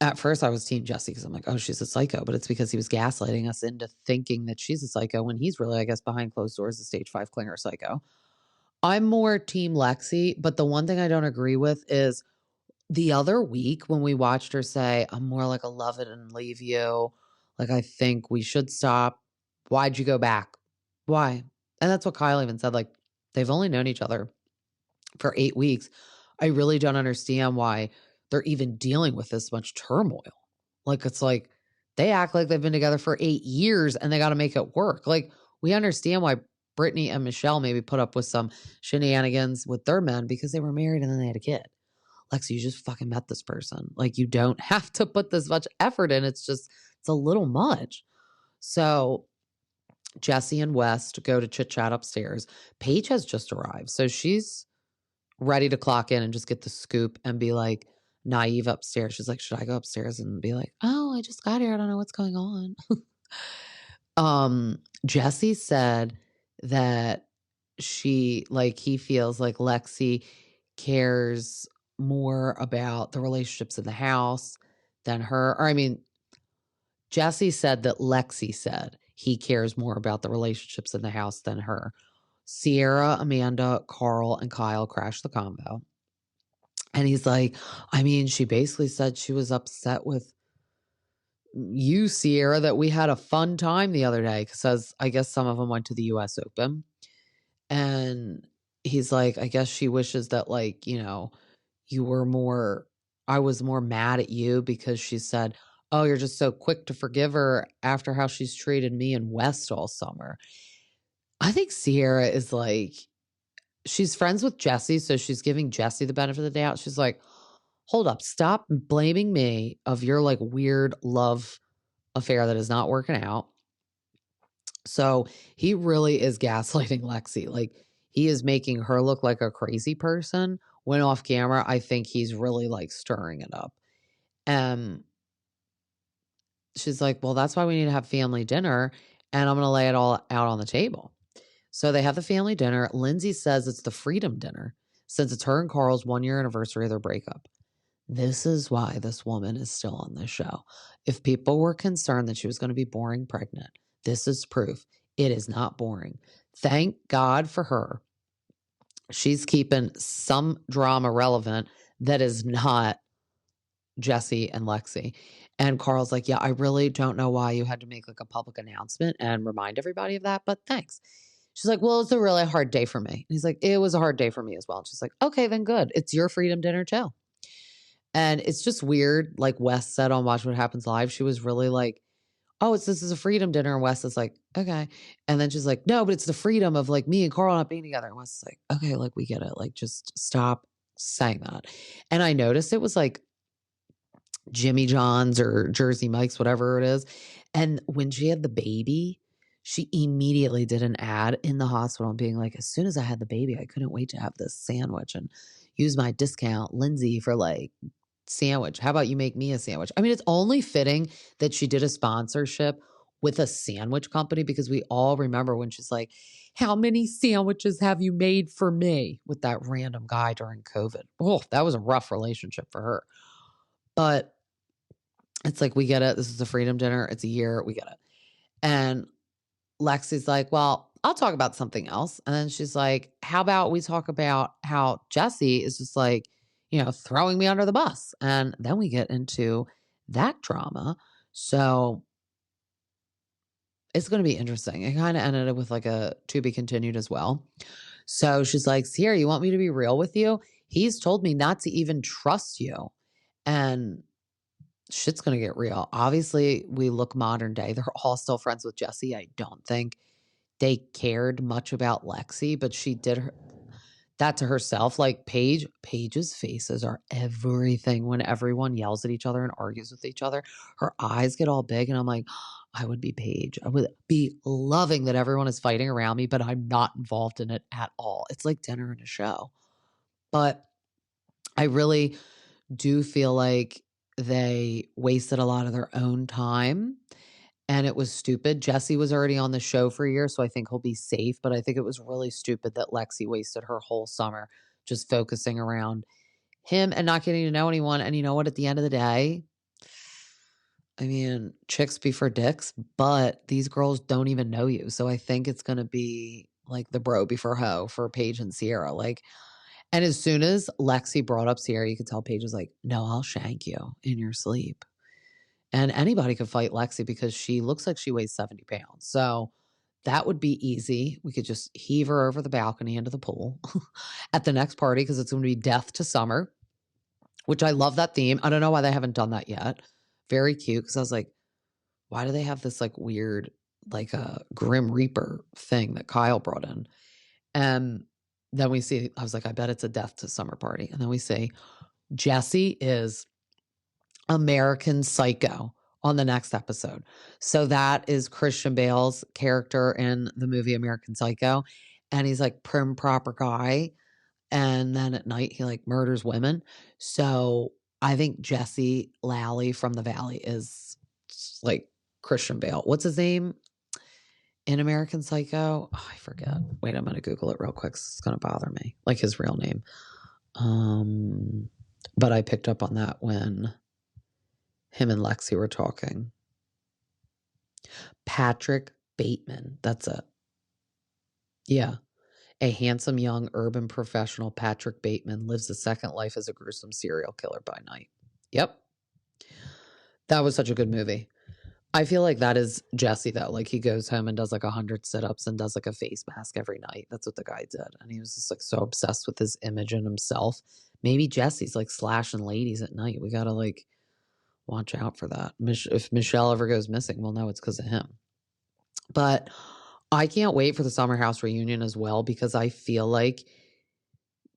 At first I was team Jesse because I'm like, oh, she's a psycho. But it's because he was gaslighting us into thinking that she's a psycho when he's really, I guess, behind closed doors, a stage 5 clinger psycho. I'm more team Lexi. But the one thing I don't agree with is the other week when we watched her say, I'm more like a love it and leave you. Like, I think we should stop. Why'd you go back? Why? And that's what Kyle even said. Like, they've only known each other for 8 weeks. I really don't understand why they're even dealing with this much turmoil. Like, it's like they act like they've been together for 8 years and they got to make it work. Like, we understand why Brittany and Michelle maybe put up with some shenanigans with their men because they were married and then they had a kid. Lexi, you just fucking met this person. Like, you don't have to put this much effort in. It's a little much. So Jesse and West go to chit chat upstairs. Paige has just arrived. So she's ready to clock in and just get the scoop and be like naive upstairs. She's like, should I go upstairs and be like, oh, I just got here. I don't know what's going on. Jesse said that he feels like Lexi cares more about the relationships in the house than her. Or, I mean, Jesse said that Lexi said he cares more about the relationships in the house than her. Sierra, Amanda, Carl, and Kyle crashed the combo. And he's like, I mean, she basically said she was upset with you, Sierra, that we had a fun time the other day because I guess some of them went to the US Open. And he's like, I guess she wishes that, like, you were more, I was more mad at you because she said, oh, you're just so quick to forgive her after how she's treated me and West all summer. I think Sierra is like, she's friends with Jesse, so she's giving Jesse the benefit of the doubt. She's like, hold up, stop blaming me of your like weird love affair that is not working out. So he really is gaslighting Lexi. Like, he is making her look like a crazy person when off camera. I think he's really like stirring it up. She's like, well, that's why we need to have family dinner. And I'm going to lay it all out on the table. So they have the family dinner. Lindsay says it's the freedom dinner since it's her and Carl's 1-year anniversary of their breakup. This is why this woman is still on this show. If people were concerned that she was going to be boring pregnant, this is proof. It is not boring. Thank God for her. She's keeping some drama relevant that is not Jesse and Lexi. And Carl's like, yeah, I really don't know why you had to make like a public announcement and remind everybody of that, but thanks. She's like, well, it's a really hard day for me. And he's like, it was a hard day for me as well. And she's like, okay, then good. It's your freedom dinner too. And it's just weird. Like Wes said on Watch What Happens Live, she was really like, oh, this is a freedom dinner. And Wes is like, okay. And then she's like, no, but it's the freedom of like me and Carl not being together. And Wes is like, okay, like we get it. Like just stop saying that. And I noticed it was like Jimmy John's or Jersey Mike's, whatever it is. And when she had the baby, she immediately did an ad in the hospital being like, as soon as I had the baby, I couldn't wait to have this sandwich and use my discount Lindsay for like sandwich. How about you make me a sandwich? I mean, it's only fitting that she did a sponsorship with a sandwich company because we all remember when she's like, how many sandwiches have you made for me with that random guy during COVID? Oh, that was a rough relationship for her. But it's like, we get it. This is a freedom dinner. It's a year. We get it. And Lexi's like, well, I'll talk about something else. And then she's like, how about we talk about how Jesse is just like, throwing me under the bus. And then we get into that drama. So it's going to be interesting. It kind of ended up with like a to be continued as well. So she's like, Sierra, you want me to be real with you? He's told me not to even trust you. And shit's going to get real. Obviously, we look modern day. They're all still friends with Jesse. I don't think they cared much about Lexi, but she did that to herself. Like Paige's faces are everything when everyone yells at each other and argues with each other. Her eyes get all big, and I'm like, I would be Paige. I would be loving that everyone is fighting around me, but I'm not involved in it at all. It's like dinner and a show. But I really do feel like they wasted a lot of their own time and it was stupid. Jesse was already on the show for a year, so I think he'll be safe. But I think it was really stupid that Lexi wasted her whole summer just focusing around him and not getting to know anyone. And you know what? At the end of the day, I mean, chicks be for dicks, but these girls don't even know you. So I think it's going to be like the bro before hoe for Paige and Sierra. Like, and as soon as Lexi brought up Sierra, you could tell Paige was like, no, I'll shank you in your sleep. And anybody could fight Lexi because she looks like she weighs 70 pounds. So that would be easy. We could just heave her over the balcony into the pool at the next party because it's going to be Death to Summer, which I love that theme. I don't know why they haven't done that yet. Very cute because I was like, why do they have this like weird, like a Grim Reaper thing that Kyle brought in? And then we see, I was like, I bet it's a Death to Summer party. And then we see Jesse is American Psycho on the next episode. So that is Christian Bale's character in the movie American Psycho. And he's like prim, proper guy. And then at night he like murders women. So I think Jesse Lally from the Valley is like Christian Bale. What's his name? in American Psycho. Oh, I forget. Wait, I'm going to Google it real quick. It's going to bother me. Like his real name. But I picked up on that when him and Lexi were talking. Patrick Bateman. That's it. Yeah. A handsome young urban professional, Patrick Bateman, lives a second life as a gruesome serial killer by night. Yep. That was such a good movie. I feel like that is Jesse, though. Like, he goes home and does like 100 sit-ups and does like a face mask every night. That's what the guy did. And he was just like so obsessed with his image and himself. Maybe Jesse's like slashing ladies at night. We got to like watch out for that. If Michelle ever goes missing, we'll know it's because of him. But I can't wait for the Summerhouse reunion as well, because I feel like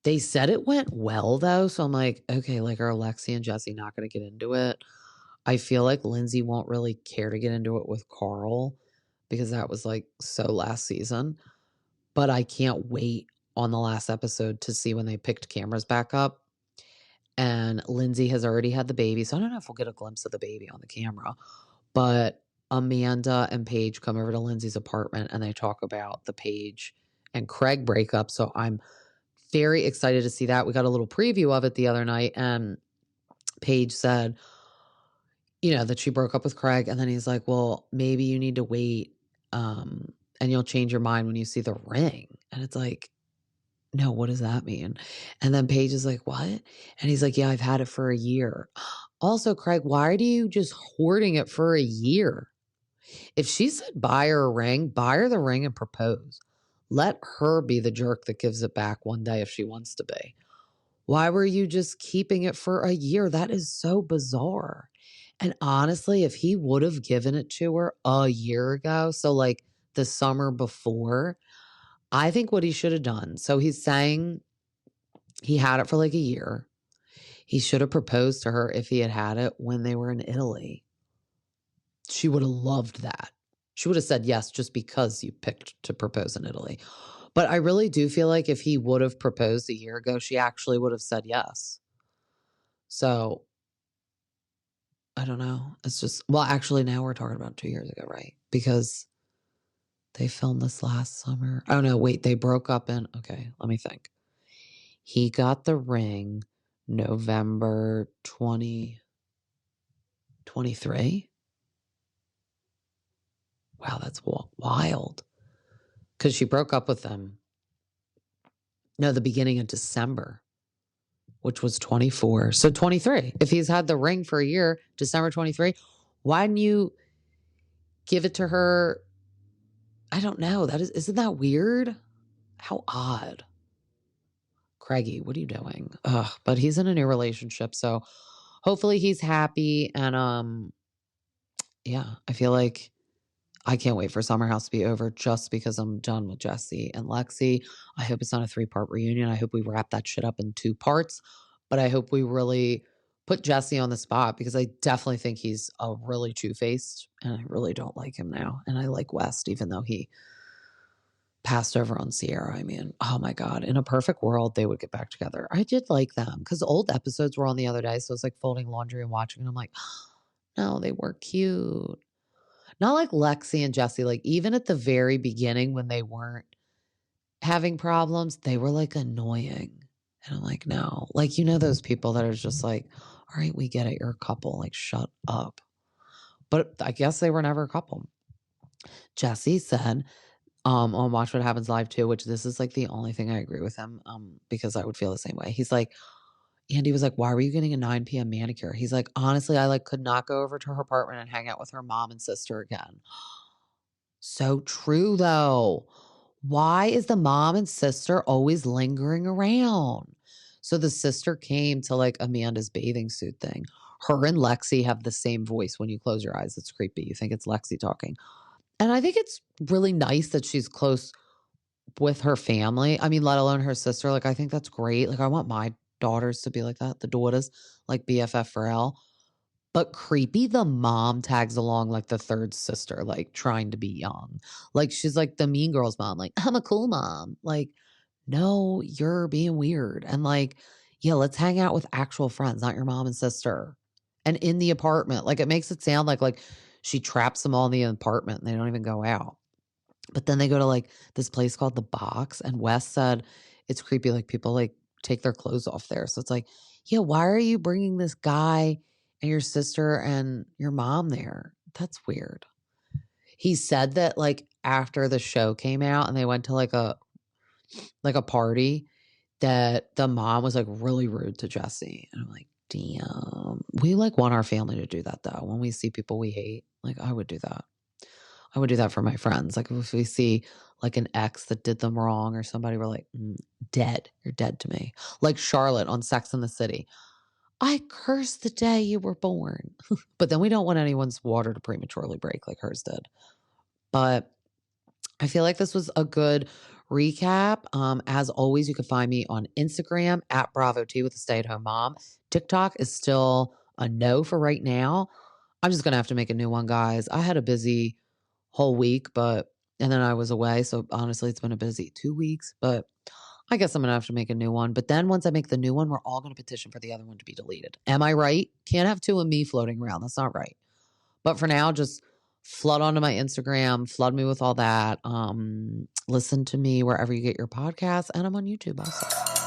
they said it went well, though. So I'm like, okay, like, are Lexi and Jesse not going to get into it? I feel like Lindsay won't really care to get into it with Carl, because that was like so last season. But I can't wait on the last episode to see when they picked cameras back up. And Lindsay has already had the baby. So I don't know if we'll get a glimpse of the baby on the camera. But Amanda and Paige come over to Lindsay's apartment and they talk about the Paige and Craig breakup. So I'm very excited to see that. We got a little preview of it the other night, and Paige said, you know, that she broke up with Craig. And then he's like, well, maybe you need to wait and you'll change your mind when you see the ring. And it's like, no, what does that mean? And then Paige is like, what? And he's like, yeah, I've had it for a year. Also, Craig, why are you just hoarding it for a year? If she said buy her a ring, buy her the ring and propose. Let her be the jerk that gives it back one day if she wants to be. Why were you just keeping it for a year? That is so bizarre. And honestly, if he would have given it to her a year ago, so like the summer before, I think what he should have done. So he's saying he had it for like a year. He should have proposed to her if he had had it when they were in Italy. She would have loved that. She would have said yes just because you picked to propose in Italy. But I really do feel like if he would have proposed a year ago, she actually would have said yes. So I don't know. It's just, well, actually now we're talking about 2 years ago, right? Because they filmed this last summer. Oh no, wait, they broke up in, okay, let me think. He got the ring November 2023. Wow, that's wild. Because she broke up with him. No, the beginning of December, which was 24. So 23. If he's had the ring for a year, December 23, why didn't you give it to her? I don't know. Isn't that weird? How odd. Craigie, what are you doing? Ugh, but he's in a new relationship, so hopefully he's happy. And yeah, I feel like I can't wait for Summerhouse to be over just because I'm done with Jesse and Lexi. I hope it's not a 3-part reunion. I hope we wrap that shit up in 2 parts. But I hope we really put Jesse on the spot, because I definitely think he's a really two-faced, and I really don't like him now. And I like West, even though he passed over on Sierra. I mean, oh my God, in a perfect world, they would get back together. I did like them because old episodes were on the other day. So it's like folding laundry and watching, and I'm like, no, they were cute. Not like Lexi and Jesse, like even at the very beginning when they weren't having problems, they were like annoying. And I'm like, no, like, you know, those people that are just like, all right, we get it, you're a couple, like, shut up. But I guess they were never a couple. Jesse said on Watch What Happens Live too, which this is like the only thing I agree with him, because I would feel the same way. He's like, Andy was like, why were you getting a 9 p.m. manicure? He's like, honestly, I like could not go over to her apartment and hang out with her mom and sister again. So true, though. Why is the mom and sister always lingering around? So the sister came to like Amanda's bathing suit thing. Her and Lexi have the same voice. When you close your eyes, it's creepy. You think it's Lexi talking. And I think it's really nice that she's close with her family. I mean, let alone her sister. Like, I think that's great. Like, I want my daughters to be like that. The daughters, like BFF for L. But creepy, the mom tags along like the third sister, like trying to be young. Like, she's like the Mean Girls mom, like, I'm a cool mom. Like, no, you're being weird. And like, yeah, let's hang out with actual friends, not your mom and sister. And in the apartment, like, it makes it sound like she traps them all in the apartment and they don't even go out. But then they go to like this place called The Box, and Wes said it's creepy. Like people like take their clothes off there. So it's like, yeah, why are you bringing this guy and your sister and your mom there? That's weird. He said that like after the show came out and they went to like a party, that the mom was like really rude to Jesse. And I'm like, damn. We like want our family to do that though. When we see people we hate, like I would do that. I would do that for my friends. Like if we see like an ex that did them wrong or somebody, we're like, dead. You're dead to me. Like Charlotte on Sex and the City. I curse the day you were born. But then we don't want anyone's water to prematurely break like hers did. But I feel like this was a good recap. As always, you can find me on Instagram at Bravo T with a stay-at-home mom. TikTok is still a no for right now. I'm just gonna have to make a new one, guys. I had a busy whole week, and then I was away. So honestly, it's been a busy 2 weeks, but I guess I'm gonna have to make a new one. But then once I make the new one, we're all gonna petition for the other one to be deleted. Am I right? Can't have two of me floating around. That's not right. But for now, just flood onto my Instagram, flood me with all that. Listen to me wherever you get your podcasts, and I'm on YouTube also.